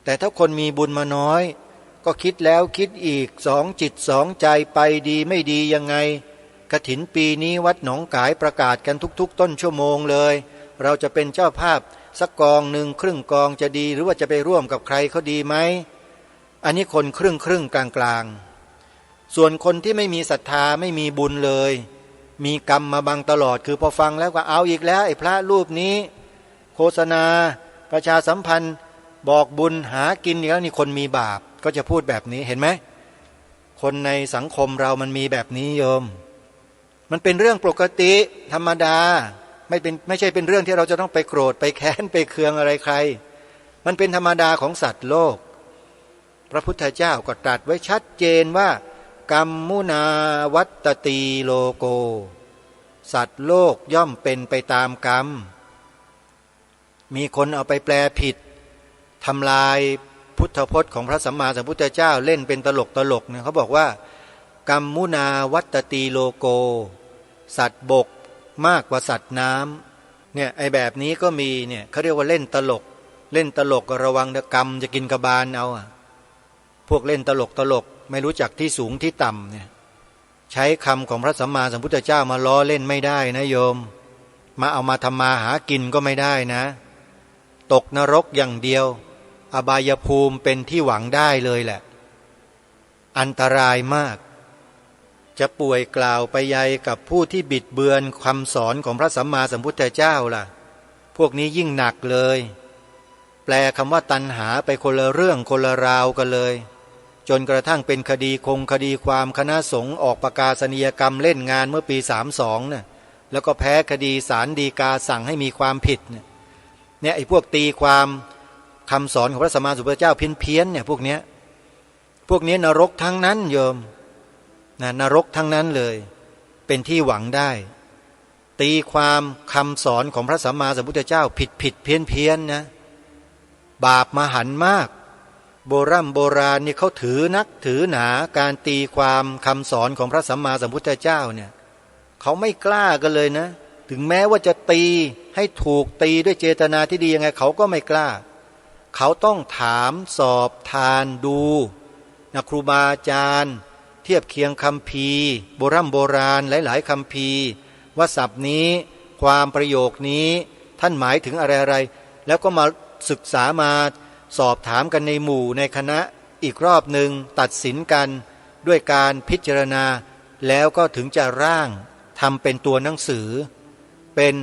แต่ถ้าคนมีบุญมาน้อยก็คิดแล้วคิดอีก2 จิต 2 ใจไปดีไม่ดียังไงกฐินปีนี้วัดหนองกายประกาศกันทุกๆต้นชั่วโมงเลยเราจะเป็นเจ้าภาพสักกองหนึ่งครึ่งกองจะดีหรือว่าจะไปร่วมกับใครเขาดีไหมอันนี้คนครึ่งกลางส่วนคนที่ไม่มีศรัทธาไม่มีบุญเลยมีกรรมมาบังตลอดคือพอฟังแล้วก็เอาอีกแล้วไอ้พระรูปนี้โฆษณาประชาสัมพันธ์บอกบุญหากินอีกแล้วนี่คนมีบาปก็จะพูดแบบนี้เห็นไหมคนในสังคมเรามันมีแบบนี้โยมมันเป็นเรื่องปกติธรรมดาไม่ใช่เป็นเรื่องที่เราจะต้องไปโกรธไปแค้นไปเคืองอะไรใครมันเป็นธรรมดาของสัตว์โลกพระพุทธเจ้าก็ตรัสไว้ชัดเจนว่ากรรมมุนาวัตตีโลโกสัตว์โลกย่อมเป็นไปตามกรรมมีคนเอาไปแปลผิดทำลายพุทธพจน์ของพระสัมมาสัมพุทธเจ้าเล่นเป็นตลกเนี่ยเขาบอกว่ากรรมมุนาวัตตีโลโกสัตว์บกมากกว่าสัตว์น้ำเนี่ยไอ้แบบนี้ก็มีเนี่ยเขาเรียกว่าเล่นตลกก็ระวังกรรมจะกินกระบาลเอาพวกเล่นตลกไม่รู้จักที่สูงที่ต่ำเนี่ยใช้คำของพระสัมมาสัมพุทธเจ้ามาล้อเล่นไม่ได้นะโยมมาเอามาทำมาหากินก็ไม่ได้นะตกนรกอย่างเดียวอบายภูมิเป็นที่หวังได้เลยแหละอันตรายมากจะป่วยกล่าวไปยัยกับผู้ที่บิดเบือนคำสอนของพระสัมมาสัมพุทธเจ้าล่ะพวกนี้ยิ่งหนักเลยแปลคำว่าตัณหาไปคนละเรื่องคนละราวกันเลยจนกระทั่งเป็นคดีความคณะสงฆ์ออกประกาศนียกรรมเล่นงานเมื่อปี32เนี่ยแล้วก็แพ้คดีศาลฎีกาสั่งให้มีความผิดเนี่ยไอ้พวกตีความคำสอนของพระสัมมาสัมพุทธเจ้าเพี้ยนเนี่ยพวกนี้นรกทั้งนั้นโยมนรกทั้งนั้นเลยเป็นที่หวังได้ตีความคำสอนของพระสัมมาสัมพุทธเจ้าผิดเพี้ยนนะบาปมหันต์มากโบราณนี่เขาถือนักถือหนาการตีความคำสอนของพระสัมมาสัมพุทธเจ้าเนี่ยเขาไม่กล้ากันเลยนะถึงแม้ว่าจะตีให้ถูกตีด้วยเจตนาที่ดียังไงเขาก็ไม่กล้าเขาต้องถามสอบทานดูนะครูบาอาจารย์เทียบเคียงคัมภีร์โบราณหลายๆคัมภีร์ว่าศัพท์นี้ความประโยคนี้ท่านหมายถึงอะไรแล้วก็มาศึกษามาสอบถามกันในหมู่ในคณะอีกรอบหนึ่งตัดสินกันด้วยการพิจารณาแล้วก็ถึงจะร่างทำเป็นตัวหนังสือเป็น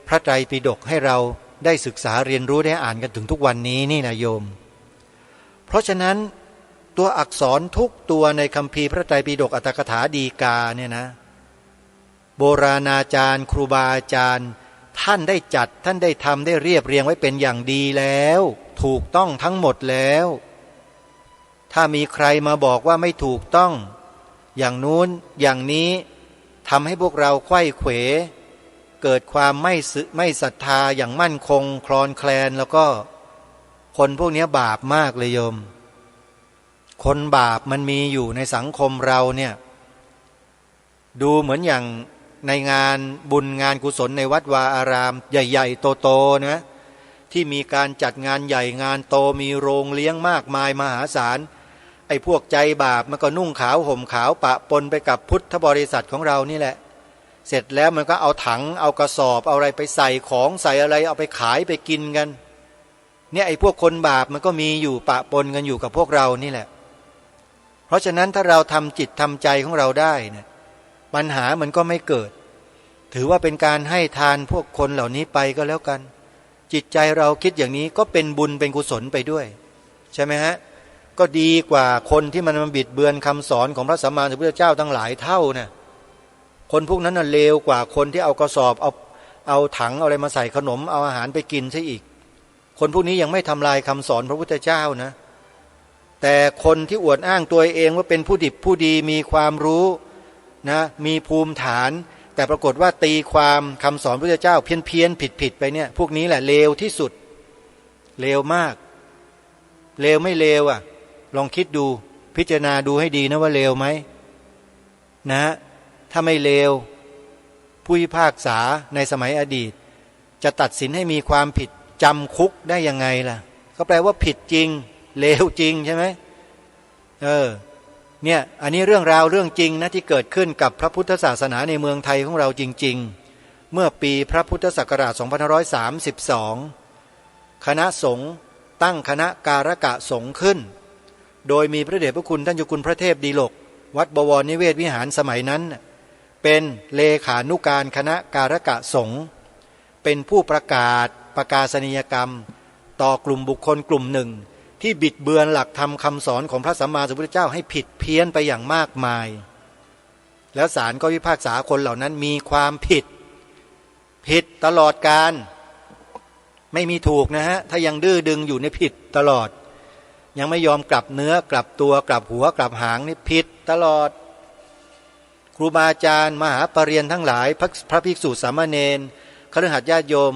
พระไตรปิฎกให้เราได้ศึกษาเรียนรู้ได้อ่านกันถึงทุกวันนี้นี่นะโยมเพราะฉะนั้น ตัวอักษรทุกตัวในคัมภีร์พระไตรปิฎกอรรถกถาฎีกาเนี่ยนะโบราณอาจารย์ครูบาอาจารย์ท่านได้จัดท่านได้ทำได้เรียบเรียงไว้เป็นอย่างดีแล้วถูกต้องทั้งหมดแล้วถ้ามีใครมาบอกว่าไม่ถูกต้องอย่างนู้นอย่างนี้ทำให้พวกเราไขว้เขวเกิดความไม่ศรัทธาอย่างมั่นคงคลอนแคลนแล้วก็คนพวกนี้บาปมากเลยโยมคนบาปมันมีอยู่ในสังคมเราเนี่ยดูเหมือนอย่างในงานบุญงานกุศลในวัดวาอารามใหญ่ๆโตๆนะที่มีการจัดงานใหญ่งานโตมีโรงเลี้ยงมากมายมหาศาลไอ้พวกใจบาปมันก็นุ่งขาวห่มขาวปะปนไปกับพุทธบริษัทของเรานี่แหละเสร็จแล้วมันก็เอาถังเอากระสอบเอาอะไรไปใส่ของใส่อะไรเอาไปขายไปกินกันเนี่ยไอ้พวกคนบาปมันก็มีอยู่ปะปนกันอยู่กับพวกเรานี่แหละเพราะฉะนั้นถ้าเราทำจิตทำใจของเราได้เนี่ยปัญหามันก็ไม่เกิดถือว่าเป็นการให้ทานพวกคนเหล่านี้ไปก็แล้วกันจิตใจเราคิดอย่างนี้ก็เป็นบุญเป็นกุศลไปด้วยใช่ไหมฮะก็ดีกว่าคนที่มันมาบิดเบือนคำสอนของพระสัมมาสัมพุทธเจ้าตั้งหลายเท่านะคนพวกนั้นน่ะเลวกว่าคนที่เอากระสอบเอาถังเอาอะไรมาใส่ขนมเอาอาหารไปกินซะอีกคนพวกนี้ยังไม่ทำลายคำสอนพระพุทธเจ้านะแต่คนที่อวดอ้างตัวเองว่าเป็นผู้ดิบผู้ดีมีความรู้นะมีภูมิฐานแต่ปรากฏว่าตีความคำสอนพระพุทธเจ้าเพี้ยนผิดไปเนี่ยพวกนี้แหละเลวที่สุดเลวมากเลวไม่เลวอ่ะลองคิดดูพิจารณาดูให้ดีนะว่าเลวไหมนะถ้าไม่เลวผู้พิพากษาในสมัยอดีตจะตัดสินให้มีความผิดจำคุกได้ยังไงล่ะก็แปลว่าผิดจริงเลวจริงใช่ไหมเนี่ยอันนี้เรื่องราวเรื่องจริงนะที่เกิดขึ้นกับพระพุทธศาสนาในเมืองไทยของเราจริงๆเมื่อปีพระพุทธศักราช 2532 คณะสงฆ์ตั้งคณะการกะสงฆ์ขึ้นโดยมีพระเดชพระคุณท่านเจ้าคุณพระเทพดีลกวัดบวรนิเวศวิหารสมัยนั้นเป็นเลขานุการคณะการกะสงฆ์เป็นผู้ประกาศนียกรรมต่อกลุ่มบุคคลกลุ่มหนึ่งที่บิดเบือนหลักธรรมคำสอนของพระสัมมาสัมพุทธเจ้าให้ผิดเพี้ยนไปอย่างมากมายแล้วศาลก็พิพากษาคนเหล่านั้นมีความผิดตลอดกาลไม่มีถูกนะฮะถ้ายังดื้อดึงอยู่ในผิดตลอดยังไม่ยอมกลับเนื้อกลับตัวกลับหัวกลับหางนี่ผิดตลอดครูบาอาจารย์มหาปรริญญาทั้งหลายพระภิกษุสามเณรคฤหัสถ์ญาติโยม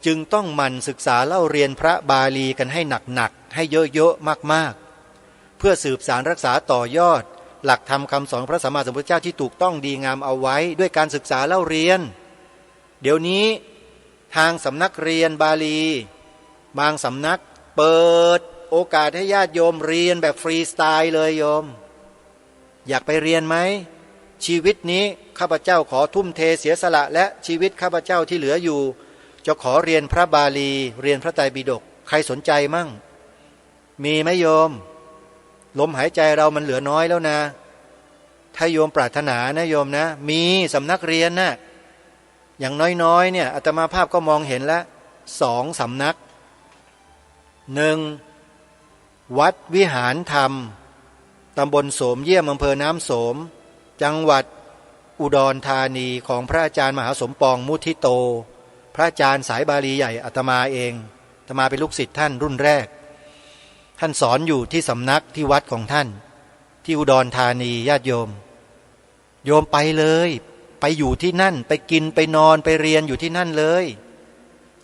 จึงต้องหมั่นศึกษาเล่าเรียนพระบาลีกันให้หนักๆให้เยอะๆมากๆเพื่อสืบสารรักษาต่อยอดหลักธรรมคำสอนพระสัมมาสัมพุทธเจ้าที่ถูกต้องดีงามเอาไว้ด้วยการศึกษาเล่าเรียนเดี๋ยวนี้ทางสำนักเรียนบาลีบางสำนักเปิดโอกาสให้ญาติโยมเรียนแบบฟรีสไตล์เลยโยมอยากไปเรียนไหมชีวิตนี้ข้าพเจ้าขอทุ่มเทเสียสละและชีวิตข้าพเจ้าที่เหลืออยู่จะขอเรียนพระบาลีเรียนพระไตรปิฎกใครสนใจมั่งมีไหมโยมลมหายใจเรามันเหลือน้อยแล้วนะถ้าโยมปรารถนานะโยมนะมีสำนักเรียนนะอย่างน้อยๆเนี่ยอาตมาภาพก็มองเห็นแล้ว2 สำนัก 1. วัดวิหารธรรมตำบลโสมเยี่ยมอำเภอน้ำโสมจังหวัดอุดรธานีของพระอาจารย์มหาสมปองมุทิโตพระอาจารย์สายบาลีใหญ่อาตมาเองอาตมาเป็นลูกศิษย์ท่านรุ่นแรกท่านสอนอยู่ที่สำนักที่วัดของท่านที่อุดรธานีญาติโยมไปเลยไปอยู่ที่นั่นไปกินไปนอนไปเรียนอยู่ที่นั่นเลย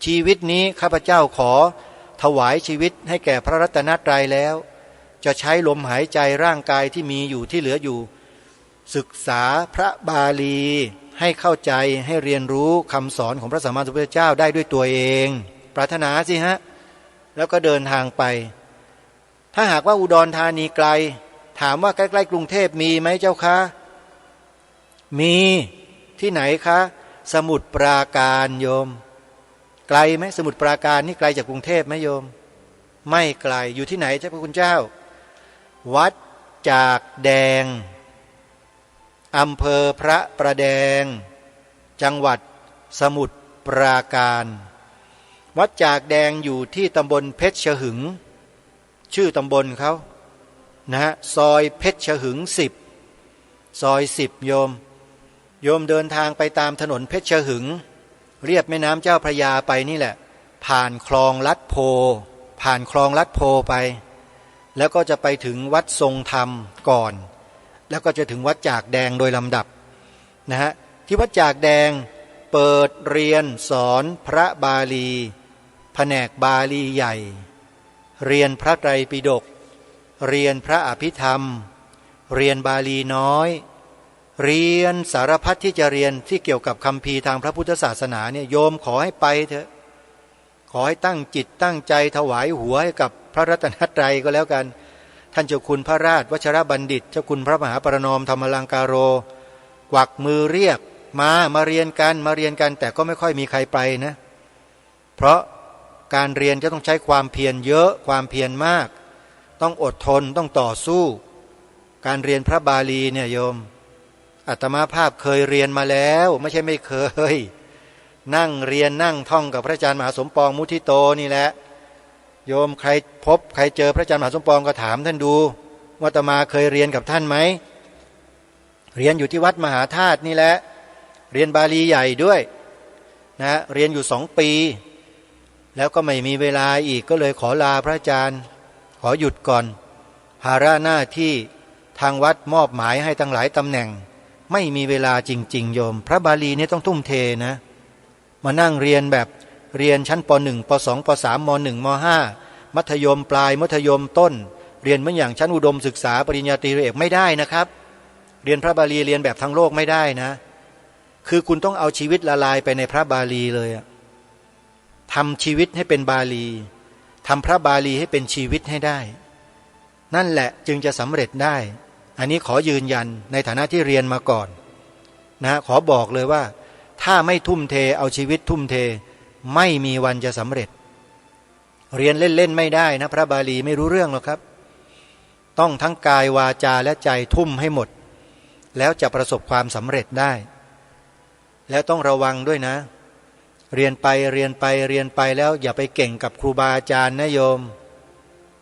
ชีวิตนี้ข้าพเจ้าขอถวายชีวิตให้แก่พระรัตนตรัยแล้วจะใช้ลมหายใจร่างกายที่มีอยู่ที่เหลืออยู่ศึกษาพระบาลีให้เข้าใจให้เรียนรู้คำสอนของพระสัมมาสัมพุทธเจ้าได้ด้วยตัวเองปรารถนาสิฮะแล้วก็เดินทางไปถ้าหากว่าอุดรธานีไกลถามว่าใกล้ๆกรุงเทพมีไหมเจ้าคะมีที่ไหนคะสมุทรปราการโยมไกลไหมสมุทรปราการนี่ไกลจากกรุงเทพไหมโยมไม่ไกลอยู่ที่ไหนเจ้าพระคุณเจ้าวัดจากแดงอำเภอพระประแดงจังหวัดสมุทรปราการวัดจากแดงอยู่ที่ตำบลเพชรฉหึงชื่อตำบลเขา นะฮะซอยเพชรหึง10ซอย10โยมเดินทางไปตามถนนเพชรหึงเรียบแม่น้ำเจ้าพระยาไปนี่แหละผ่านคลองลัดโพไปแล้วก็จะไปถึงวัดทรงธรรมก่อนแล้วก็จะถึงวัดจากแดงโดยลำดับนะฮะที่วัดจากแดงเปิดเรียนสอนพระบาลีแผนกบาลีใหญ่เรียนพระไตรปิฎกเรียนพระอภิธรรมเรียนบาลีน้อยเรียนสารพัดที่จะเรียนที่เกี่ยวกับคัมภีร์ทางพระพุทธศาสนาเนี่ยโยมขอให้ไปเถอะขอให้ตั้งจิตตั้งใจถวายหัวให้กับพระรัตนตรัยก็แล้วกันท่านเจ้าคุณพระราชวชิรบัณฑิตเจ้าคุณพระมหาประนอมธรรมลังการโรกวักมือเรียกมาเรียนกันแต่ก็ไม่ค่อยมีใครไปนะเพราะการเรียนจะต้องใช้ความเพียรเยอะความเพียรมากต้องอดทนต้องต่อสู้การเรียนพระบาลีเนี่ยโยมอาตมาภาพเคยเรียนมาแล้วไม่ใช่ไม่เคยนั่งเรียนนั่งท่องกับพระอาจารย์มหาสมปองมุทิโตนี่แหละโยมใครพบใครเจอพระอาจารย์มหาสมปองก็ถามท่านดูว่าอาตมาเคยเรียนกับท่านไหมเรียนอยู่ที่วัดมหาธาตุนี่แหละเรียนบาลีใหญ่ด้วยนะเรียนอยู่2 ปีแล้วก็ไม่มีเวลาอีกก็เลยขอลาพระอาจารย์ขอหยุดก่อนภาระหน้าที่ทางวัดมอบหมายให้ตั้งหลายตำแหน่งไม่มีเวลาจริงๆโยมพระบาลีนี่ต้องทุ่มเทนะมานั่งเรียนแบบเรียนชั้นป.1 ป.2 ป.3 ม.1 ม.5 มัธยมปลายมัธยมต้นเรียนเหมือนอย่างชั้นอุดมศึกษาปริญญาตรีเอกไม่ได้นะครับเรียนพระบาลีเรียนแบบทั้งโลกไม่ได้นะคือคุณต้องเอาชีวิตละลายไปในพระบาลีเลยทำชีวิตให้เป็นบาลีทำพระบาลีให้เป็นชีวิตให้ได้นั่นแหละจึงจะสำเร็จได้อันนี้ขอยืนยันในฐานะที่เรียนมาก่อนนะขอบอกเลยว่าถ้าไม่ทุ่มเทเอาชีวิตทุ่มเทไม่มีวันจะสำเร็จเรียนเล่นๆไม่ได้นะพระบาลีไม่รู้เรื่องหรอกครับต้องทั้งกายวาจาและใจทุ่มให้หมดแล้วจะประสบความสำเร็จได้แล้วต้องระวังด้วยนะเรียนไปแล้วอย่าไปเก่งกับครูบาอาจารย์นะโยม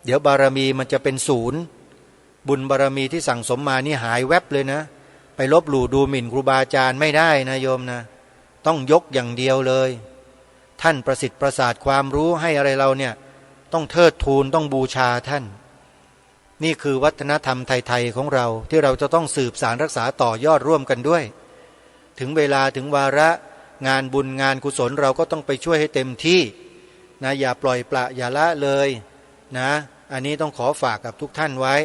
เดี๋ยวบารมีมันจะเป็นศูนย์บุญบารมีที่สั่งสมมานี่หายแวบเลยนะไปลบหลู่ดูหมิ่นครูบาอาจารย์ไม่ได้นะโยมนะต้องยกอย่างเดียวเลยท่านประสิทธิ์ประสาทความรู้ให้อะไรเราเนี่ยต้องเทิดทูนต้องบูชาท่านนี่คือวัฒนธรรมไทยๆของเราที่เราจะต้องสืบสานรักษาต่อยอดร่วมกันด้วยถึงเวลาถึงวาระงานบุญงานกุศลเราก็ต้องไปช่วยให้เต็มที่นะอย่าปล่อยปละอย่าละเลยนะอันนี้ต้องขอฝากกับทุกท่านไว้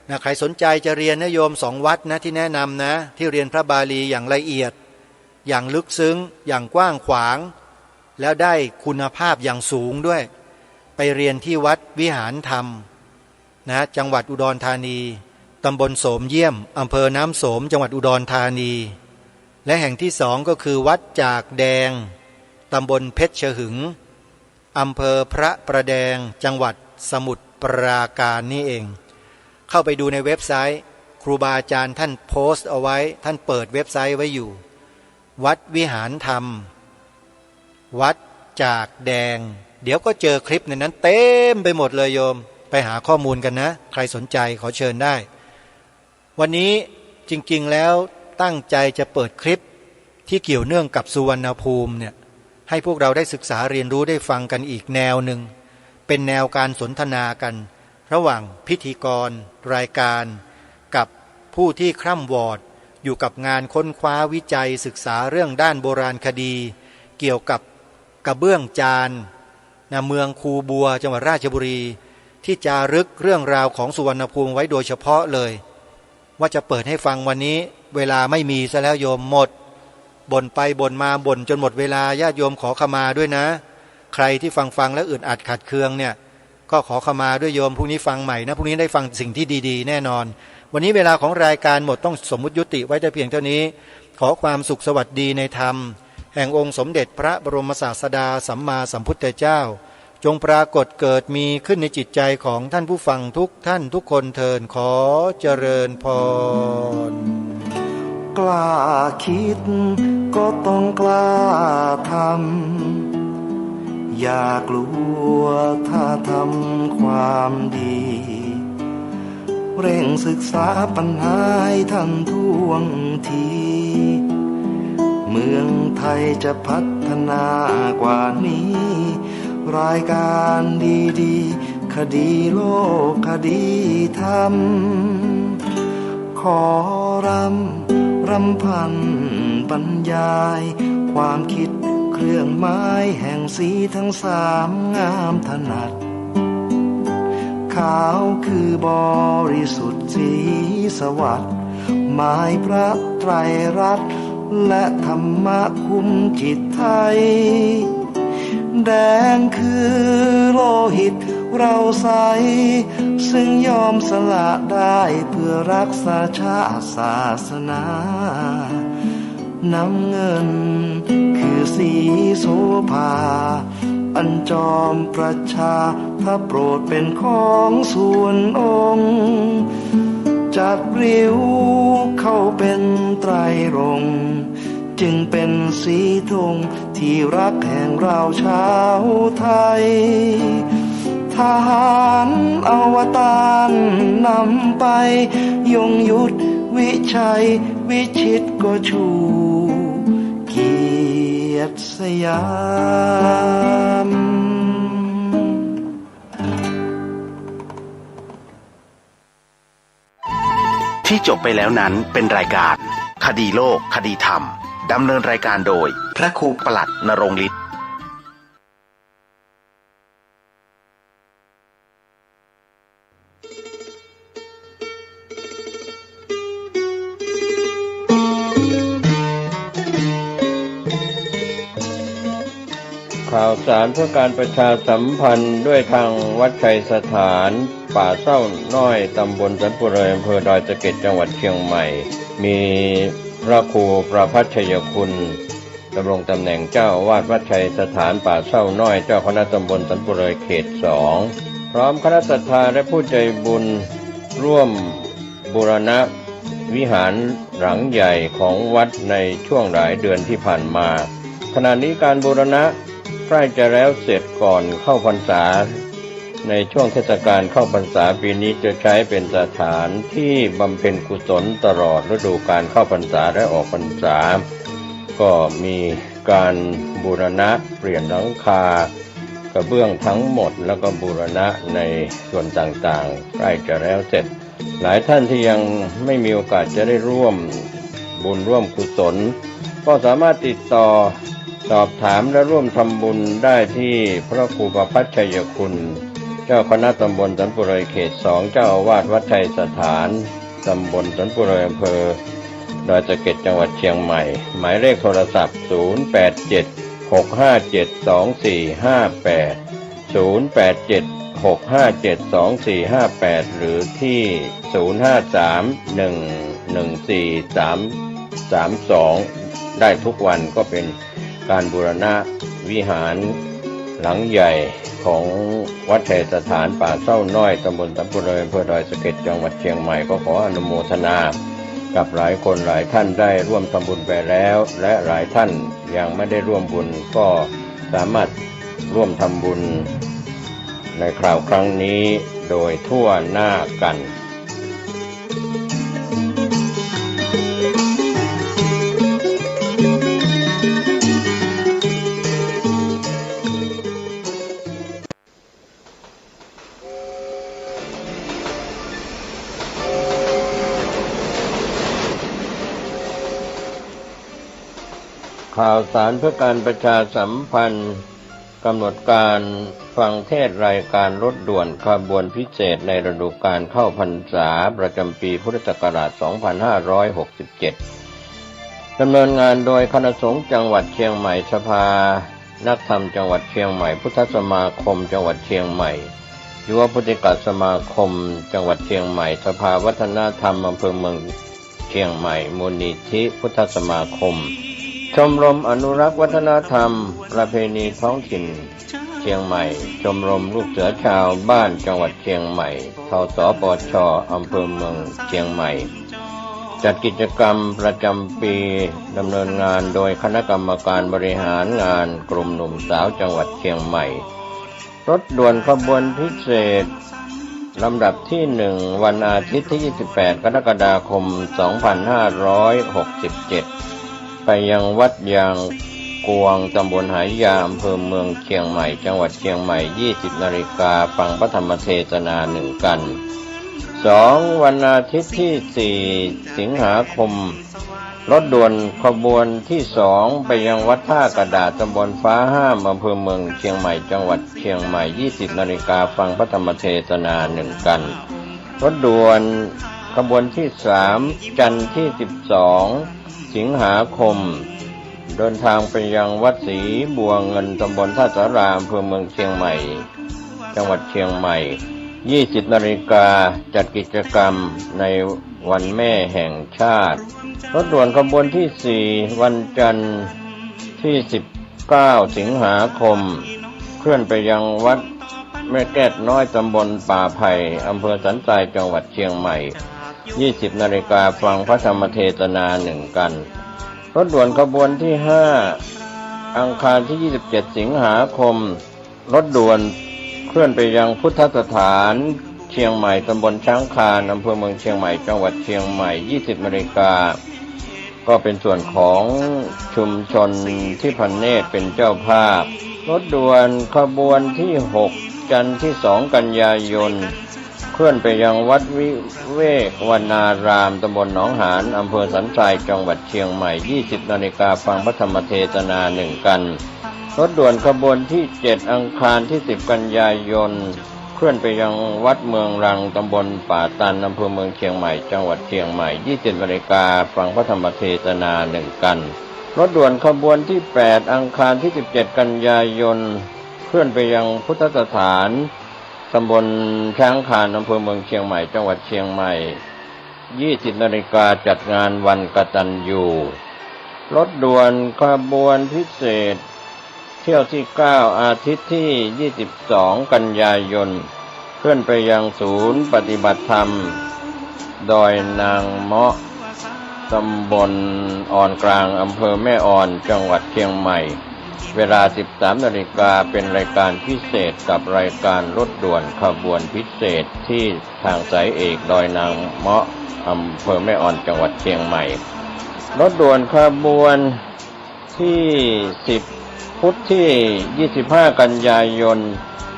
นะใครสนใจจะเรียนนะโยม2 วัดนะที่แนะนำนะที่เรียนพระบาลีอย่างละเอียดอย่างลึกซึ้งอย่างกว้างขวางแล้วได้คุณภาพอย่างสูงด้วยไปเรียนที่วัดวิหารธรรมนะจังหวัดอุดรธานีตำบลโสมเยี่ยมอำเภอน้ำโสมจังหวัดอุดรธานีและแห่งที่2ก็คือวัดจากแดงตำบลเพชรหึงอำเภอพระประแดงจังหวัดสมุทรปราการนี่เองเข้าไปดูในเว็บไซต์ครูบาอาจารย์ท่านโพสต์เอาไว้ท่านเปิดเว็บไซต์ไว้อยู่วัดวิหารธรรมวัดจากแดงเดี๋ยวก็เจอคลิปในนั้นเต็มไปหมดเลยโยมไปหาข้อมูลกันนะใครสนใจขอเชิญได้วันนี้จริงๆแล้วตั้งใจจะเปิดคลิปที่เกี่ยวเนื่องกับสุวรรณภูมิเนี่ยให้พวกเราได้ศึกษาเรียนรู้ได้ฟังกันอีกแนวหนึ่งเป็นแนวการสนทนากันระหว่างพิธีกรรายการกับผู้ที่คร่ำวอดอยู่กับงานค้นคว้าวิจัยศึกษาเรื่องด้านโบราณคดีเกี่ยวกับกระเบื้องจานเมืองคูบัวจังหวัดราชบุรีที่จารึกเรื่องราวของสุวรรณภูมิไว้โดยเฉพาะเลยว่าจะเปิดให้ฟังวันนี้เวลาไม่มีซะแล้วโยมหมดบ่นไปบ่นมาบ่นจนหมดเวลาญาติโยมขอขมาด้วยนะใครที่ฟังแล้วอึดอัดขัดเคืองเนี่ยก็ขอขมาด้วยโยมพรุ่งนี้ฟังใหม่นะพรุ่งนี้ได้ฟังสิ่งที่ดีๆแน่นอนวันนี้เวลาของรายการหมดต้องสมมุติยุติไว้แต่เพียงเท่านี้ขอความสุขสวัสดีในธรรมแห่งองค์สมเด็จพระบรมศาสดาสัมมาสัมพุทธเจ้าจงปรากฏเกิดมีขึ้นในจิตใจของท่านผู้ฟังทุกท่านทุกคนเทินขอเจริญพรกล้าคิดก็ต้องกล้าทำอย่ากลัวถ้าทำความดี เร่งศึกษาปัญหาให้ทันท่วงทีเมืองไทยจะพัฒนากว่านี้รายการดีๆคดีโลกคดีธรรมขอรำพันบรรยายความคิดเครื่องไม้แห่งสีทั้งสามงามถนัดขาวคือบริสุทธิ์สีสวัสดิ์หมายพระไตรรัตน์และธรรมะคุ้มจิตไทยแดงคือโลหิตเราใสซึ่งยอมสละได้เพื่อรักษาชาติศาสนาน้ำเงินคือสีโสภาอันจอมประชาถ้าโปรดเป็นของส่วนองค์จัดริ้วเข้าเป็นไตรรงค์จึงเป็นสีธงที่รักแห่งเราชาวไทยทหารอวตารนำไปยงยุทธวิชัยวิชิตก็ชูเกียรติสยามที่จบไปแล้วนั้นเป็นรายการคดีโลกคดีธรรมดำเนินรายการโดยพระครูปลัดณรงค์ฤทธิ์ข่าวสารเพื่อการประชาสัมพันธ์ด้วยทางวัดชัยสถานป่าเศร้าน้อยตำบลสันปุเรอำเภอดอยสะเก็ดจังหวัดเชียงใหม่มีพระครูประภัชชัยคุณดำรงตำแหน่งเจ้าอาวาสวัดชัยสถานป่าเศร้าน้อยเจ้าคณะตำบลสันปุเรอเขต 2พร้อมคณะศรัทธาและผู้ใจบุญร่วมบูรณะวิหารหลังใหญ่ของวัดในช่วงหลายเดือนที่ผ่านมาขณะนี้การบูรณะใกล้จะแล้วเสร็จก่อนเข้าพรรษาในช่วงเทศกาลเข้าพรรษาปีนี้จะใช้เป็นสถานที่บำเพ็ญกุศลตลอดฤดูกาลเข้าพรรษาและออกพรรษาก็มีการบูรณะเปลี่ยนหลังคากระเบื้องทั้งหมดแล้วก็บูรณะในส่วนต่างๆใกล้จะแล้วเสร็จหลายท่านที่ยังไม่มีโอกาสจะได้ร่วมบุญร่วมกุศลก็สามารถติดต่อสอบถามและร่วมทำบุญได้ที่พระครูประภัชชัยคุณเจ้าคณะตำบลสันปุเรอเขต 2เจ้าอาวาสวัดชัยสถานตำบลสันปุเรออำเภอดอยสะเก็ดจังหวัดเชียงใหม่หมายเลขโทรศัพท์0876572458 0876572458หรือที่0531143332ได้ทุกวันก็เป็นการบูรณะวิหารหลังใหญ่ของวัดชัยสถานป่าเศร้าน้อยตำบลสันปุเรออำเภอดอยสะเก็ดจังหวัดเชียงใหม่ก็ขออนุโมทนากับหลายคนหลายท่านได้ร่วมทำบุญไปแล้วและหลายท่านยังไม่ได้ร่วมบุญก็สามารถร่วมทำบุญในคราวครั้งนี้โดยทั่วหน้ากันข่าวสารเพื่อการประชาสัมพันธ์กำหนดการฟังเทศรายการรถด่วนขบวนพิเศษในฤดูกาลเข้าพรรษาประจำปีพุทธศักราช 2567 ดำเนินงานโดยคณะสงฆ์จังหวัดเชียงใหม่สภานักธรรมจังหวัดเชียงใหม่พุทธสมาคมจังหวัดเชียงใหม่ยุวพุทธิกสมาคมจังหวัดเชียงใหม่สภาวัฒนธรรมอำเภอเมืองเชียงใหม่มูลนิธิพุทธสมาคมชมรมอนุรักษ์วัฒนธรรมประเพณีท้องถิ่นเชียงใหม่ชมรมลูกเสือชาวบ้านจังหวัดเชียงใหม่ทสปช.อำเภอเมืองเชียงใหม่จัดกิจกรรมประจำปีดำเนินงานโดยคณะกรรมการบริหารงานกลุ่มหนุ่มสาวจังหวัดเชียงใหม่รถด่วนขบวนพิเศษ ลำดับที่1วันอาทิตย์ที่28กรกฎาคม2567ไปยังวัดยางกวงตำบลหายาอำเภอเมืองเชียงใหม่จังหวัดเชียงใหม่20 นาฬิกาฟังพระธรรมเทศนา1กัน2วันอาทิตย์ที่4สิงหาคมรถด่วนขบวนที่2ไปยังวัดท่ากระดาษตำบลฟ้าห้ามอำเภอเมืองเชียงใหม่จังหวัดเชียงใหม่20 นาฬิกาฟังพระธรรมเทศนา1กันรถด่วนขบวนที่3จันทร์ที่12สิงหาคมเดินทางไปยังวัดศรีบัวเงินตำบลท่าสาราอำเภอเมืองเชียงใหม่จังหวัดเชียงใหม่20 นาฬิกาจัดกิจกรรมในวันแม่แห่งชาติรถด่วนขบวนที่4วันจันทร์ที่19สิงหาคมเคลื่อนไปยังวัดแม่แก้ดน้อยตำบลป่าไผ่อำเภอสันทรายจังหวัดเชียงใหม่20 นาฬิกาฟังพระธรรมเทศนา1กันรถด่วนขบวนที่5อังคารที่27สิงหาคมรถด่วนเคลื่อนไปยังพุทธสถานเชียงใหม่ตำบลช้างคานอำเภอเมืองเชียงใหม่จังหวัดเชียงใหม่20 นาฬิกาก็เป็นส่วนของชุมชนที่พันเนตรเป็นเจ้าภาพรถด่วนขบวนที่6จันทร์ที่2กันยายนเคลื่อนไปยังวัดวิเวกวนารามตำบลหนองหานอำเภอสันทรายจังหวัดเชียงใหม่20 นาฬิกาฟังพระธรรมเทศนา1กันรถด่วนขบวนที่7อังคารที่10กันยายนเคลื่อนไปยังวัดเมืองรังตำบลป่าตันอำเภอเมืองเชียงใหม่จังหวัดเชียงใหม่20 นาฬิกาฟังพระธรรมเทศนา1กันรถด่วนขบวนที่8อังคารที่17กันยายนเคลื่อนไปยังพุทธสถานตำบลช้างคานอำเภอเมืองเชียงใหม่จังหวัดเชียงใหม่20 นาฬิกาจัดงานวันกตัญญูรถด่วนขบวนพิเศษเที่ยวที่9อาทิตย์ที่22กันยายนเคลื่อนไปยังศูนย์ปฏิบัติธรรมดอยนางเมาะตำบลอ่อนกลางอำเภอแม่อ่อนจังหวัดเชียงใหม่เวลา 13 นาฬิกาเป็นรายการพิเศษกับรายการรถด่วนขบวนพิเศษที่ทางสายเอกดอยนางเมาะอำเภอแม่อ่อนจังหวัดเชียงใหม่รถด่วนขบวนที่10พุธที่25กันยายน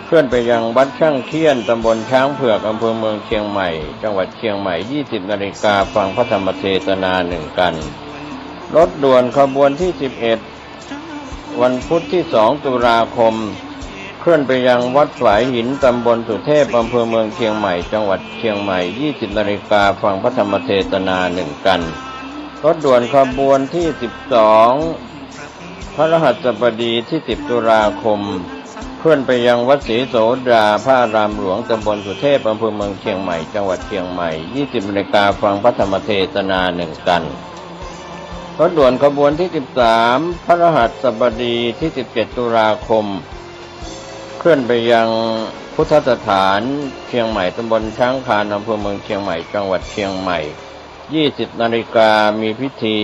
เคลื่อนไปยังวัดช่างเคียนตำบลช้างเผือกอำเภอเมืองเชียงใหม่จังหวัดเชียงใหม่20 นาฬิกาฟังพระธรรมเทศนา1กันรถด่วนขบวนที่11วันพุธที่2ตุลาคมเคลื่อนไปยังวัดฝายหินตำบลสุเทพอำเภอเมืองเชียงใหม่จังหวัดเชียงใหม่20 นาฬิกาฟังพระธรรมเทศนา1กันรถด่วนขบวนที่12พระรหัสบดีที่10ตุลาคมเคลื่อนไปยังวัดศรีโสดาพระอารามหลวงตำบลสุเทพอำเภอเมืองเชียงใหม่จังหวัดเชียงใหม่20 นาฬิกาฟังพระธรรมเทศนา1กันรถด่วนขบวนที่13พระรหัสบดีที่17ตุลาคมเคลื่อนไปยังพุทธสถานเชียงใหม่ตำบลช้างคานอำเภอเมืองเชียงใหม่จังหวัดเชียงใหม่20 นาฬิกามีพิธี